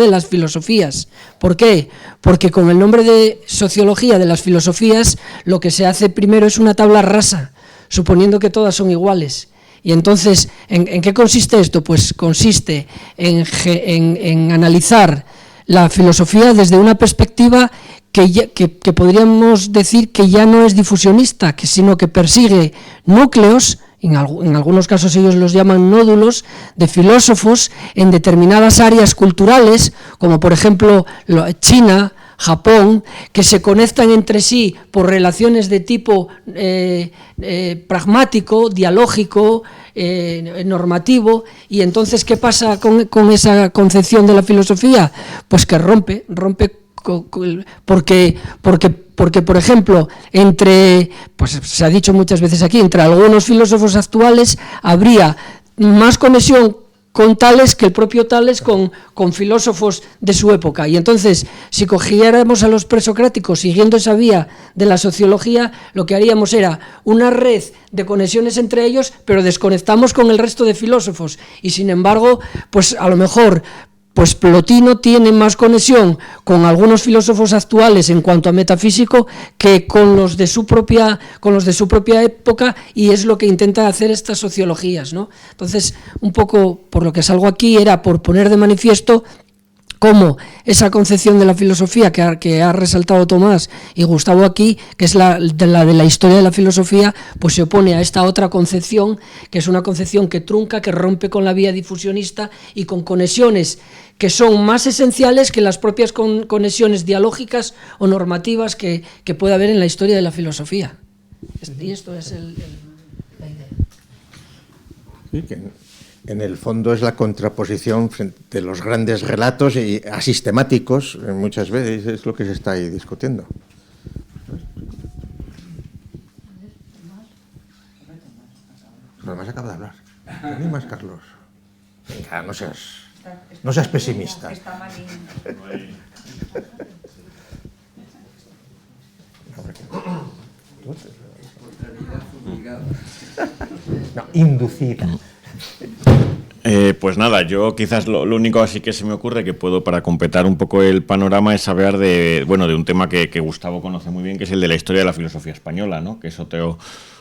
las filosofías. ¿Por qué? Porque con el nombre de sociología de las filosofías lo que se hace primero es una tabla rasa, suponiendo que todas son iguales. Y entonces, ¿en qué consiste esto? Pues consiste en analizar la filosofía desde una perspectiva que podríamos decir que ya no es difusionista, sino que persigue núcleos, en algunos casos ellos los llaman nódulos, de filósofos en determinadas áreas culturales, como por ejemplo China, Japón, que se conectan entre sí por relaciones de tipo pragmático, dialógico, normativo. Y entonces, ¿qué pasa con esa concepción de la filosofía? Pues que rompe porque por ejemplo, pues se ha dicho muchas veces aquí, entre algunos filósofos actuales habría más conexión con Tales que el propio Tales con filósofos de su época. Y entonces, si cogiéramos a los presocráticos siguiendo esa vía de la sociología, lo que haríamos era una red de conexiones entre ellos, pero desconectamos con el resto de filósofos. Y sin embargo, pues a lo mejor pues Plotino tiene más conexión con algunos filósofos actuales en cuanto a metafísico que con los de su propia época, y es lo que intenta hacer estas sociologías, ¿no? Entonces, un poco por lo que salgo aquí era por poner de manifiesto cómo esa concepción de la filosofía que ha resaltado Tomás y Gustavo aquí, que es la de la historia de la filosofía, pues se opone a esta otra concepción, que es una concepción que trunca, que rompe con la vía difusionista y con conexiones que son más esenciales que las propias conexiones dialógicas o normativas que puede haber en la historia de la filosofía. Y esto es la idea. Sí, que en el fondo es la contraposición frente a los grandes relatos y asistemáticos, muchas veces es lo que se está ahí discutiendo. Además acaba de hablar. Ni más, Carlos. Venga, no seas pesimista. No, inducida. Pues nada, yo quizás lo único así que se me ocurre que puedo para completar un poco el panorama es hablar de un tema que Gustavo conoce muy bien, que es el de la historia de la filosofía española, ¿no? Que es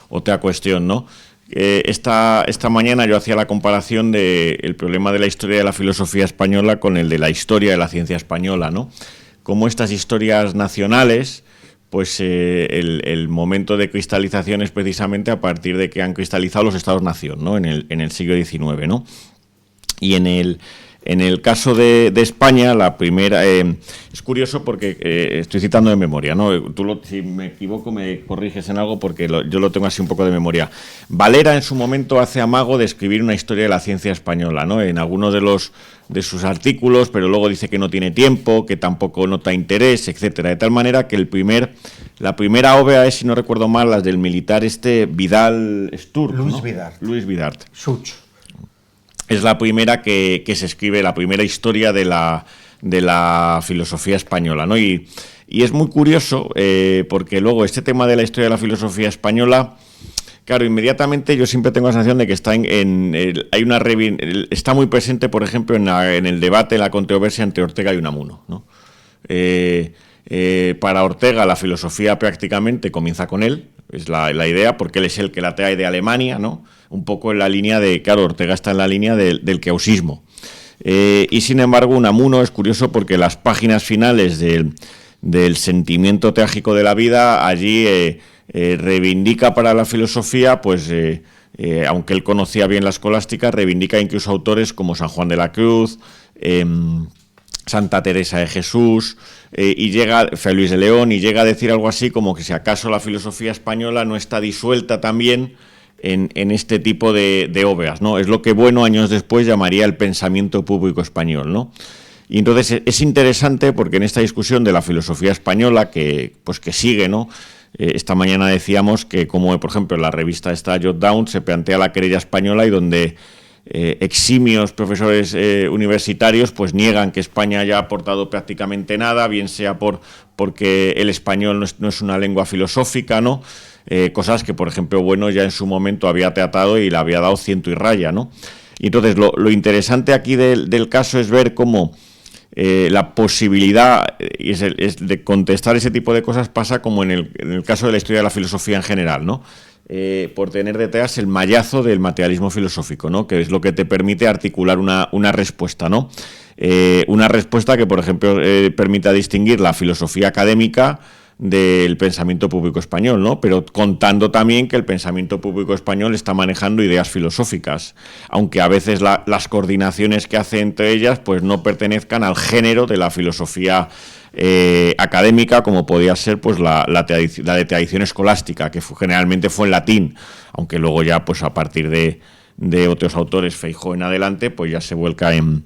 otra cuestión, ¿no? Esta mañana yo hacía la comparación del problema de la historia de la filosofía española con el de la historia de la ciencia española, ¿no? Como estas historias nacionales, pues el momento de cristalización es precisamente a partir de que han cristalizado los estados-nación, ¿no? En el siglo XIX, ¿no? Y en el caso de España, la primera... es curioso porque estoy citando de memoria, ¿no? Si me equivoco me corriges en algo porque yo lo tengo así un poco de memoria. Valera en su momento hace amago de escribir una historia de la ciencia española, ¿no? En algunos de sus artículos, pero luego dice que no tiene tiempo, que tampoco nota interés, etcétera. De tal manera que la primera obra es, si no recuerdo mal, las del militar Vidal Sturz, Luis ¿no? Vidart. Luis Vidart. Such. Es la primera que se escribe, la primera historia de la filosofía española, ¿no? Y es muy curioso porque luego este tema de la historia de la filosofía española, claro, inmediatamente yo siempre tengo la sensación de que está muy presente, por ejemplo, en el debate, en la controversia entre Ortega y Unamuno, ¿no? Para Ortega la filosofía prácticamente comienza con él, es la idea, porque él es el que la trae de Alemania, ¿no? Un poco en la línea claro, Ortega está en la línea del keusismo. Y sin embargo, Unamuno es curioso porque las páginas finales del sentimiento trágico de la vida, allí reivindica para la filosofía, pues aunque él conocía bien la escolástica, reivindica incluso autores como San Juan de la Cruz, Santa Teresa de Jesús, y Fray Luis de León, y llega a decir algo así como que si acaso la filosofía española no está disuelta también en este tipo de obras, ¿no? Es lo que Bueno años después llamaría el pensamiento público español, ¿no? Y entonces es interesante porque en esta discusión de la filosofía española que sigue, ¿no? Esta mañana decíamos que, como por ejemplo en la revista esta Jot Down, se plantea la querella española y donde eximios profesores universitarios pues niegan que España haya aportado prácticamente nada, bien sea porque el español no es una lengua filosófica, ¿no? Cosas que, por ejemplo, Bueno ya en su momento había tratado y le había dado ciento y raya, ¿no? Y entonces lo interesante aquí del caso es ver cómo la posibilidad es de contestar ese tipo de cosas pasa como en el caso de la historia de la filosofía en general, ¿no? Por tener detrás el mallazo del materialismo filosófico, ¿no? Que es lo que te permite articular una respuesta, ¿no? Una respuesta que, por ejemplo, permita distinguir la filosofía académica del pensamiento público español, ¿no? Pero contando también que el pensamiento público español está manejando ideas filosóficas, aunque a veces las coordinaciones que hace entre ellas pues no pertenezcan al género de la filosofía académica, como podía ser pues la de tradición escolástica, que generalmente fue en latín, aunque luego ya pues a partir de otros autores, Feijóo en adelante, pues ya se vuelca en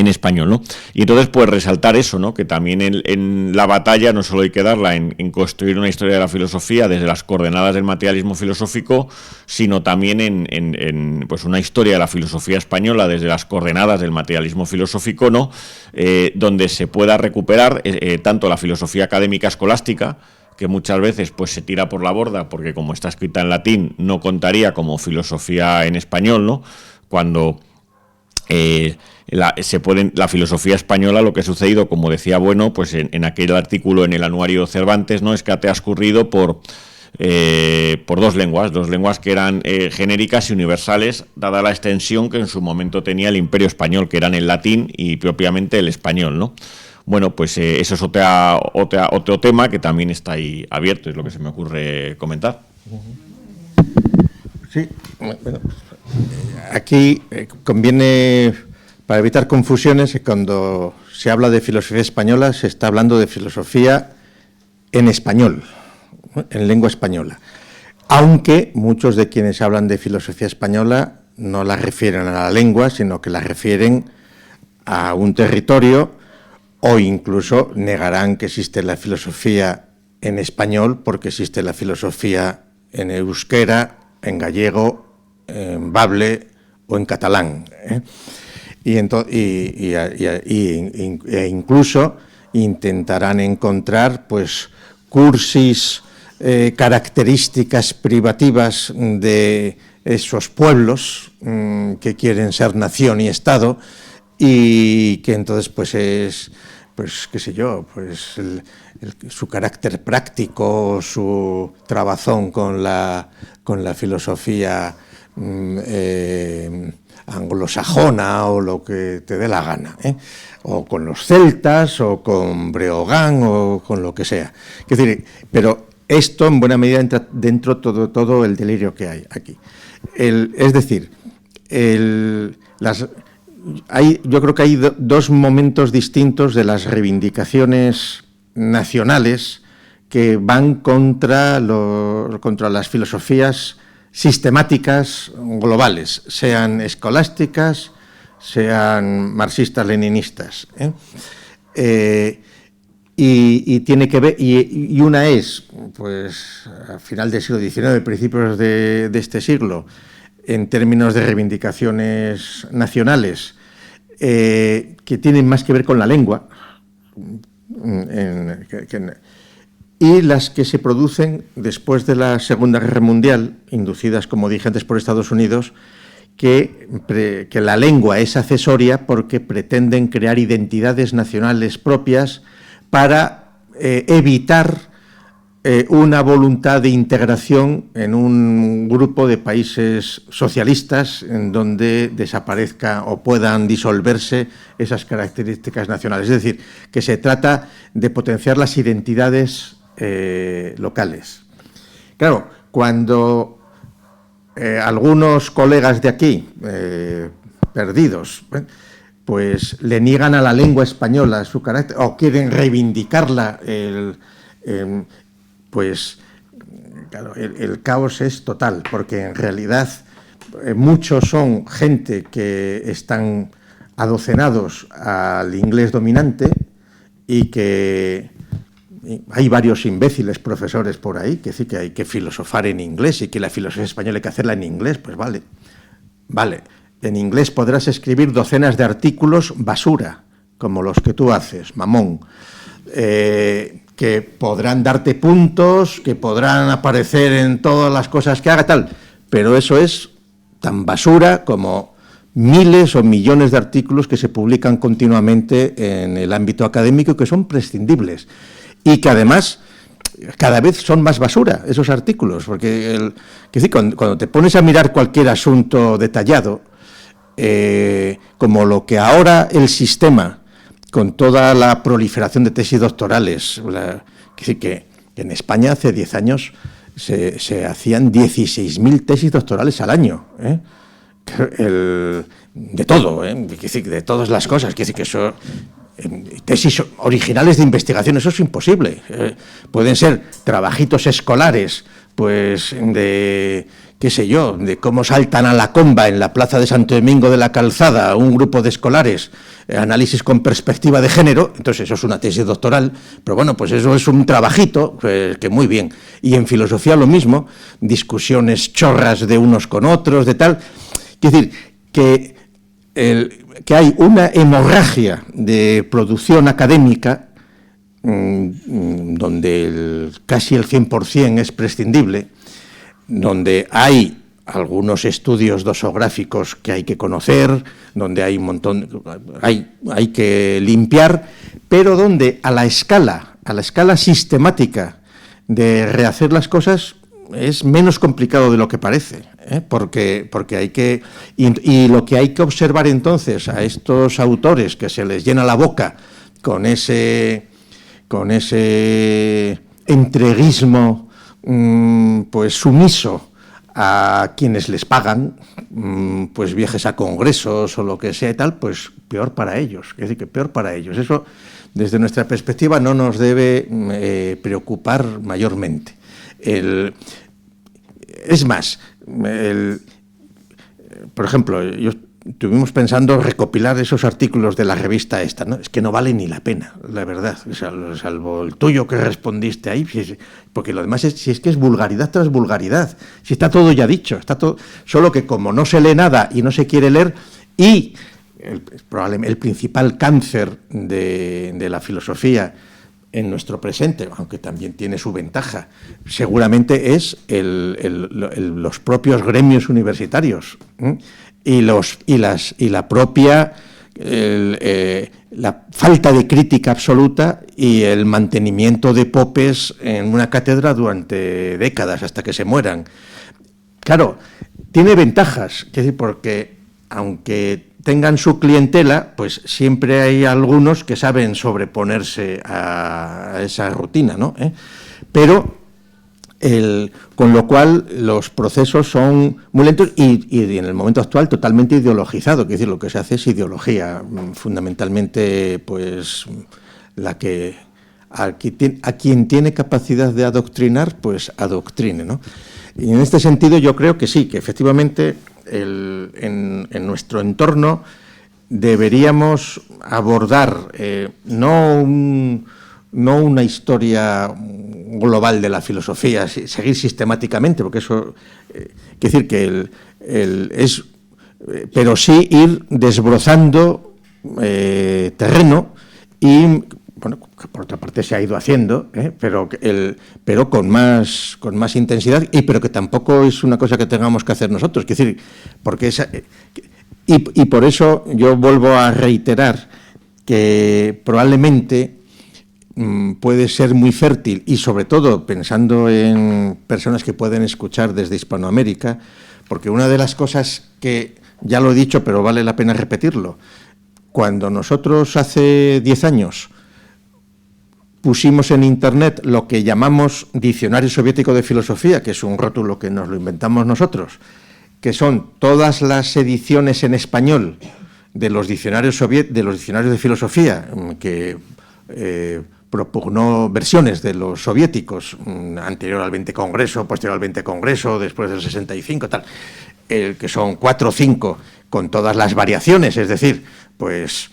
español, ¿no? Y entonces, pues resaltar eso, ¿no? Que también en la batalla no solo hay que darla en construir una historia de la filosofía desde las coordenadas del materialismo filosófico, sino también en pues una historia de la filosofía española desde las coordenadas del materialismo filosófico, ¿no? Donde se pueda recuperar tanto la filosofía académica escolástica, que muchas veces pues se tira por la borda porque como está escrita en latín no contaría como filosofía en español, ¿no? Cuando la filosofía española, lo que ha sucedido, como decía Bueno, pues en aquel artículo en el Anuario Cervantes, ¿no? Es que ha transcurrido por dos lenguas que eran genéricas y universales, dada la extensión que en su momento tenía el Imperio Español, que eran el latín y propiamente el español, ¿no? Bueno, pues eso es otro tema que también está ahí abierto, es lo que se me ocurre comentar. Sí, bueno, aquí conviene, para evitar confusiones, que cuando se habla de filosofía española se está hablando de filosofía en español, en lengua española. Aunque muchos de quienes hablan de filosofía española no la refieren a la lengua, sino que la refieren a un territorio, o incluso negarán que existe la filosofía en español porque existe la filosofía en euskera, en gallego, en bable o en catalán, ¿eh? E incluso intentarán encontrar pues cursis, características privativas de esos pueblos que quieren ser nación y Estado, y que entonces pues es, pues qué sé yo, pues su carácter práctico, su trabazón con la filosofía anglosajona o lo que te dé la gana, ¿eh? O con los celtas o con Breogán o con lo que sea. Es decir, pero esto en buena medida entra dentro todo el delirio que hay aquí. Es decir, yo creo que hay dos momentos distintos de las reivindicaciones nacionales que van contra las filosofías sistemáticas globales, sean escolásticas, sean marxistas-leninistas, ¿eh? Y tiene que ver, y una es, pues, a final del siglo XIX, principios de este siglo, en términos de reivindicaciones nacionales, que tienen más que ver con la lengua, y las que se producen después de la Segunda Guerra Mundial, inducidas, como dije antes, por Estados Unidos, que la lengua es accesoria porque pretenden crear identidades nacionales propias para evitar una voluntad de integración en un grupo de países socialistas en donde desaparezca o puedan disolverse esas características nacionales. Es decir, que se trata de potenciar las identidades locales. Claro, cuando algunos colegas de aquí, perdidos, pues le niegan a la lengua española su carácter, o quieren reivindicarla, pues claro, el caos es total, porque en realidad muchos son gente que están adocenados al inglés dominante y que hay varios imbéciles profesores por ahí que dicen que hay que filosofar en inglés y que la filosofía española hay que hacerla en inglés. Pues vale, en inglés podrás escribir docenas de artículos basura, como los que tú haces, mamón, que podrán darte puntos, que podrán aparecer en todas las cosas que haga, tal, pero eso es tan basura como miles o millones de artículos que se publican continuamente en el ámbito académico y que son prescindibles. Y que además cada vez son más basura esos artículos, porque cuando te pones a mirar cualquier asunto detallado, como lo que ahora el sistema, con toda la proliferación de tesis doctorales, que en España hace 10 años se hacían 16.000 tesis doctorales al año, de todo, de todas las cosas, que eso... tesis originales de investigación, eso es imposible. Pueden ser trabajitos escolares, pues de, qué sé yo, de cómo saltan a la comba en la plaza de Santo Domingo de la Calzada un grupo de escolares, análisis con perspectiva de género, entonces eso es una tesis doctoral, pero bueno, pues eso es un trabajito, pues, que muy bien. Y en filosofía lo mismo, discusiones chorras de unos con otros, de tal. Es decir, que hay una hemorragia de producción académica donde casi el 100% es prescindible, donde hay algunos estudios dosográficos que hay que conocer, donde hay un montón, hay que limpiar, pero donde a la escala sistemática de rehacer las cosas es menos complicado de lo que parece, porque hay que... Y lo que hay que observar entonces a estos autores que se les llena la boca con ese entreguismo pues sumiso a quienes les pagan, pues viajes a congresos o lo que sea y tal, pues peor para ellos, es decir, que peor para ellos. Eso, desde nuestra perspectiva, no nos debe preocupar mayormente. Es más, por ejemplo, estuvimos pensando recopilar esos artículos de la revista esta, ¿no? Es que no vale ni la pena, la verdad, salvo el tuyo que respondiste ahí, porque lo demás si es que es vulgaridad tras vulgaridad, si está todo ya dicho, está todo, solo que como no se lee nada y no se quiere leer, y probablemente el principal cáncer de la filosofía en nuestro presente, aunque también tiene su ventaja, seguramente es los propios gremios universitarios, y la propia la falta de crítica absoluta y el mantenimiento de popes en una cátedra durante décadas hasta que se mueran. Claro, tiene ventajas, porque aunque tengan su clientela, pues siempre hay algunos que saben sobreponerse a esa rutina, ¿no? Pero con lo cual los procesos son muy lentos y en el momento actual totalmente ideologizado, es decir, lo que se hace es ideología, fundamentalmente pues a quien tiene capacidad de adoctrinar, pues adoctrine, ¿no? Y en este sentido yo creo que sí, que efectivamente en nuestro entorno deberíamos abordar no una historia global de la filosofía, seguir sistemáticamente, porque eso quiere decir que pero sí ir desbrozando terreno y, bueno, que por otra parte se ha ido haciendo, pero con más intensidad, pero que tampoco es una cosa que tengamos que hacer nosotros, quiere decir, porque y por eso yo vuelvo a reiterar que probablemente puede ser muy fértil, y sobre todo pensando en personas que pueden escuchar desde Hispanoamérica, porque una de las cosas que, ya lo he dicho, pero vale la pena repetirlo, cuando nosotros hace 10 años pusimos en Internet lo que llamamos Diccionario Soviético de Filosofía, que es un rótulo que nos lo inventamos nosotros, que son todas las ediciones en español de los diccionarios de filosofía que propugnó versiones de los soviéticos, anterior al 20 Congreso, posterior al 20 Congreso, después del 65, tal, que son 4 o 5, con todas las variaciones, es decir, pues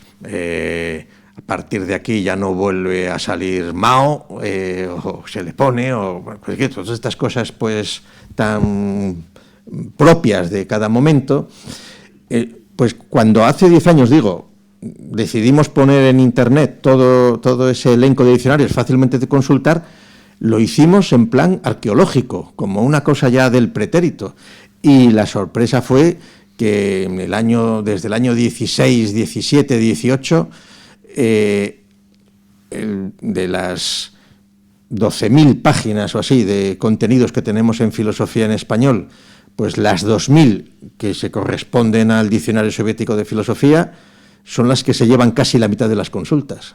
a partir de aquí ya no vuelve a salir Mao, o se le pone, o pues, todas estas cosas pues tan propias de cada momento. Pues cuando hace 10 años, decidimos poner en Internet todo ese elenco de diccionarios fácilmente de consultar, lo hicimos en plan arqueológico, como una cosa ya del pretérito. Y la sorpresa fue que desde el año 16, 17, 18, de las 12.000 páginas o así de contenidos que tenemos en filosofía en español, pues las 2.000 que se corresponden al Diccionario Soviético de Filosofía son las que se llevan casi la mitad de las consultas.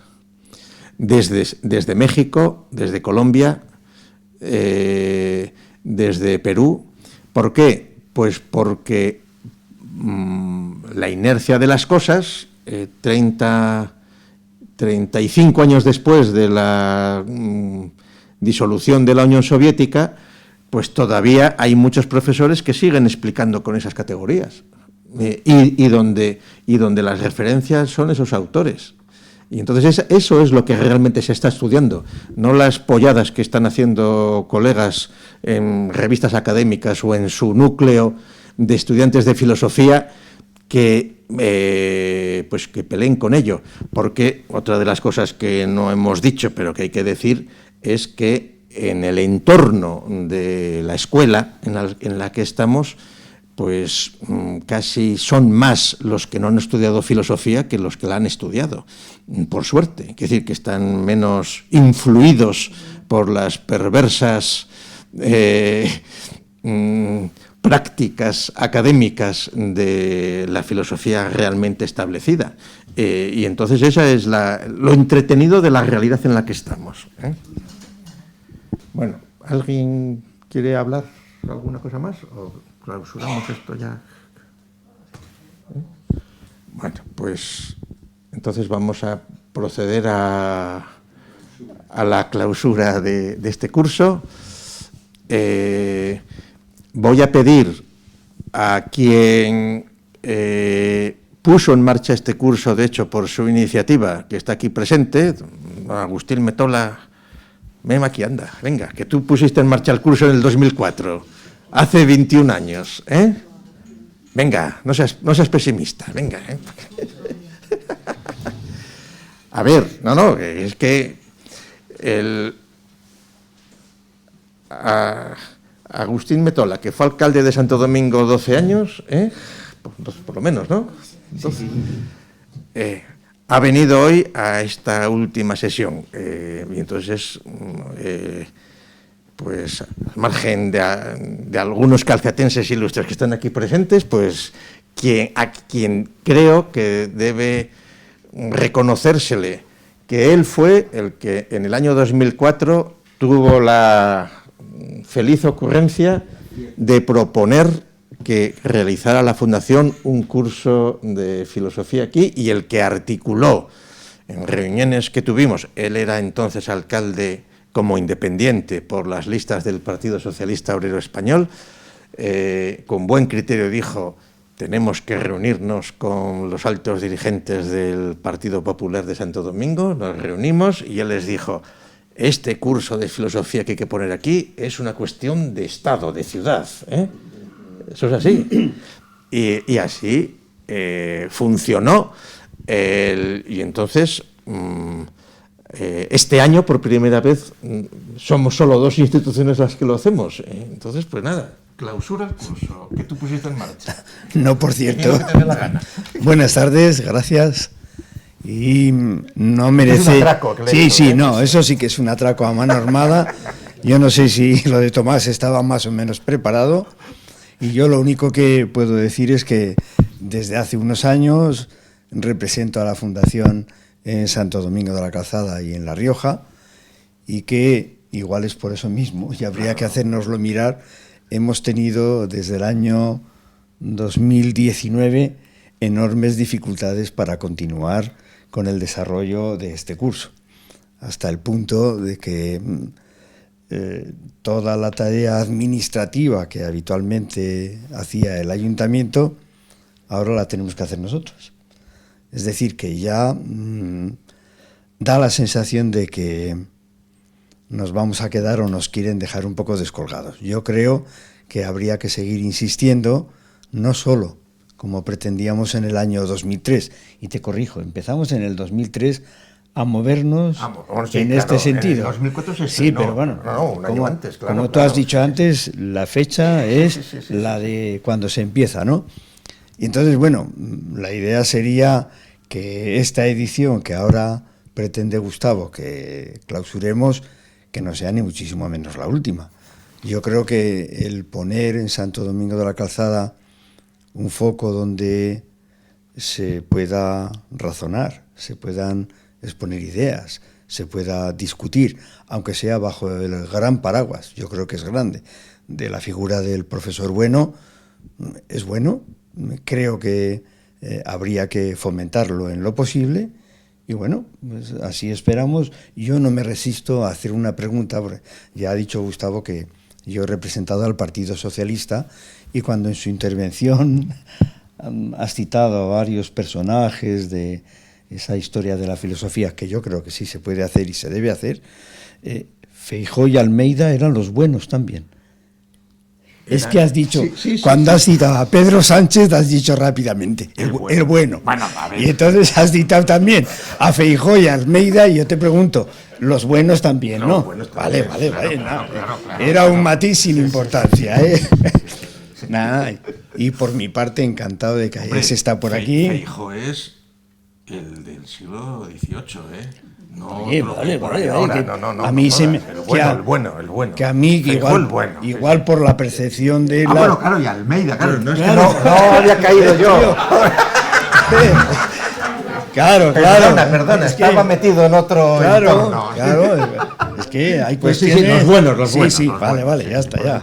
Desde México, desde Colombia, desde Perú. ¿Por qué? Pues porque la inercia de las cosas, 35 años después de la disolución de la Unión Soviética, pues todavía hay muchos profesores que siguen explicando con esas categorías y donde las referencias son esos autores. Y entonces eso es lo que realmente se está estudiando, no las polladas que están haciendo colegas en revistas académicas o en su núcleo de estudiantes de filosofía que peleen con ello. Porque otra de las cosas que no hemos dicho, pero que hay que decir, es que en el entorno de la escuela en la que estamos, pues casi son más los que no han estudiado filosofía que los que la han estudiado, por suerte. Es decir, que están menos influidos por las perversas prácticas académicas de la filosofía realmente establecida. Y entonces esa es lo entretenido de la realidad en la que estamos. Bueno, ¿alguien quiere hablar alguna cosa más? ¿O clausuramos esto ya? Bueno, pues entonces vamos a proceder a la clausura de este curso. Voy a pedir a quien puso en marcha este curso, de hecho, por su iniciativa, que está aquí presente, don Agustín Metola. Ven aquí, anda, venga, que tú pusiste en marcha el curso en el 2004, hace 21 años, ¿eh? Venga, no seas pesimista, venga, ¿eh? A ver, es que Agustín Metola, que fue alcalde de Santo Domingo 12 años, por lo menos, ¿no? Entonces, ha venido hoy a esta última sesión y entonces, pues al margen de algunos calceatenses ilustres que están aquí presentes, pues a quien creo que debe reconocérsele que él fue el que en el año 2004 tuvo la feliz ocurrencia de proponer que realizara la Fundación un curso de filosofía aquí, y el que articuló en reuniones que tuvimos, él era entonces alcalde como independiente por las listas del Partido Socialista Obrero Español, con buen criterio dijo: tenemos que reunirnos con los altos dirigentes del Partido Popular de Santo Domingo. Nos reunimos y él les dijo: este curso de filosofía que hay que poner aquí es una cuestión de Estado, de ciudad, ¿eh? Eso es así. Y así funcionó. Y entonces, este año, por primera vez, somos solo 2 instituciones las que lo hacemos. Entonces, pues nada, clausura el curso que tú pusiste en marcha. No, por cierto. Que te dé la gana. Buenas tardes, gracias. Y no merece... Es un atraco, que le he dicho, sí, no, eso sí que es un atraco a mano armada. Yo no sé si lo de Tomás estaba más o menos preparado. Y yo lo único que puedo decir es que desde hace unos años represento a la Fundación en Santo Domingo de la Calzada y en La Rioja, y que igual es por eso mismo, y habría que hacérnoslo mirar, hemos tenido desde el año 2019 enormes dificultades para continuar con el desarrollo de este curso, hasta el punto de que toda la tarea administrativa que habitualmente hacía el ayuntamiento, ahora la tenemos que hacer nosotros. Es decir, que ya da la sensación de que nos vamos a quedar o nos quieren dejar un poco descolgados. Yo creo que habría que seguir insistiendo, no solo como pretendíamos en el año 2003, y te corrijo, empezamos en el 2003 a movernos en este sentido. En el 2004 sí, pero bueno, un año antes, claro. Como tú has dicho antes, la fecha es la de cuando se empieza, ¿no? Y entonces, bueno, la idea sería que esta edición que ahora pretende Gustavo que clausuremos, que no sea ni muchísimo menos la última. Yo creo que el poner en Santo Domingo de la Calzada un foco donde se pueda razonar, se puedan exponer ideas, se pueda discutir, aunque sea bajo el gran paraguas, yo creo que es grande, de la figura del profesor Bueno, es bueno, creo que habría que fomentarlo en lo posible, y bueno, pues así esperamos. Yo no me resisto a hacer una pregunta, porque ya ha dicho Gustavo que yo he representado al Partido Socialista, y cuando en su intervención has citado a varios personajes de esa historia de la filosofía, que yo creo que sí se puede hacer y se debe hacer, Feijóo y Almeida eran los buenos también. Es que has dicho, cuando has citado a Pedro Sánchez, has dicho rápidamente, el bueno. Bueno, a ver. Y entonces has citado también a Feijóo y a Almeida, y yo te pregunto, los buenos también, ¿no? Buenos también, Vale, claro, claro, era un matiz sin importancia, ¿eh? Nada, y por mi parte, encantado de que hayáis estado por aquí. Feijóo es el del siglo XVIII, ¿eh? No, Vale, no, a mí se me... el bueno. Que a mí, igual por la percepción de la... bueno, claro, y Almeida, claro, no es claro. que no había caído yo. Claro. Perdona, estaba metido en otro entorno. Claro, es que hay Pues cuestiones... sí, los buenos. Sí, vale, ya está, ya.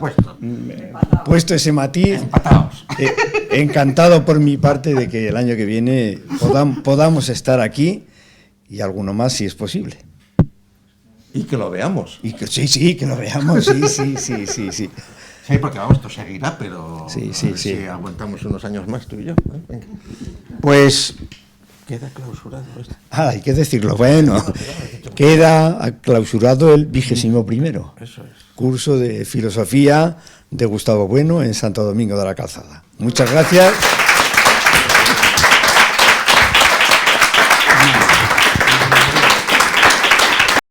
Puesto ese matiz, Empatados. Encantado por mi parte de que el año que viene podamos estar aquí, y alguno más si es posible. Y que lo veamos. Y que, sí, que lo veamos, sí. Sí, porque vamos, esto seguirá, pero Sí. si aguantamos unos años más tú y yo. Venga. Pues queda clausurado esto. Hay que decirlo, bueno, queda clausurado el 21º Eso es. curso de filosofía de Gustavo Bueno en Santo Domingo de la Calzada. Muchas gracias.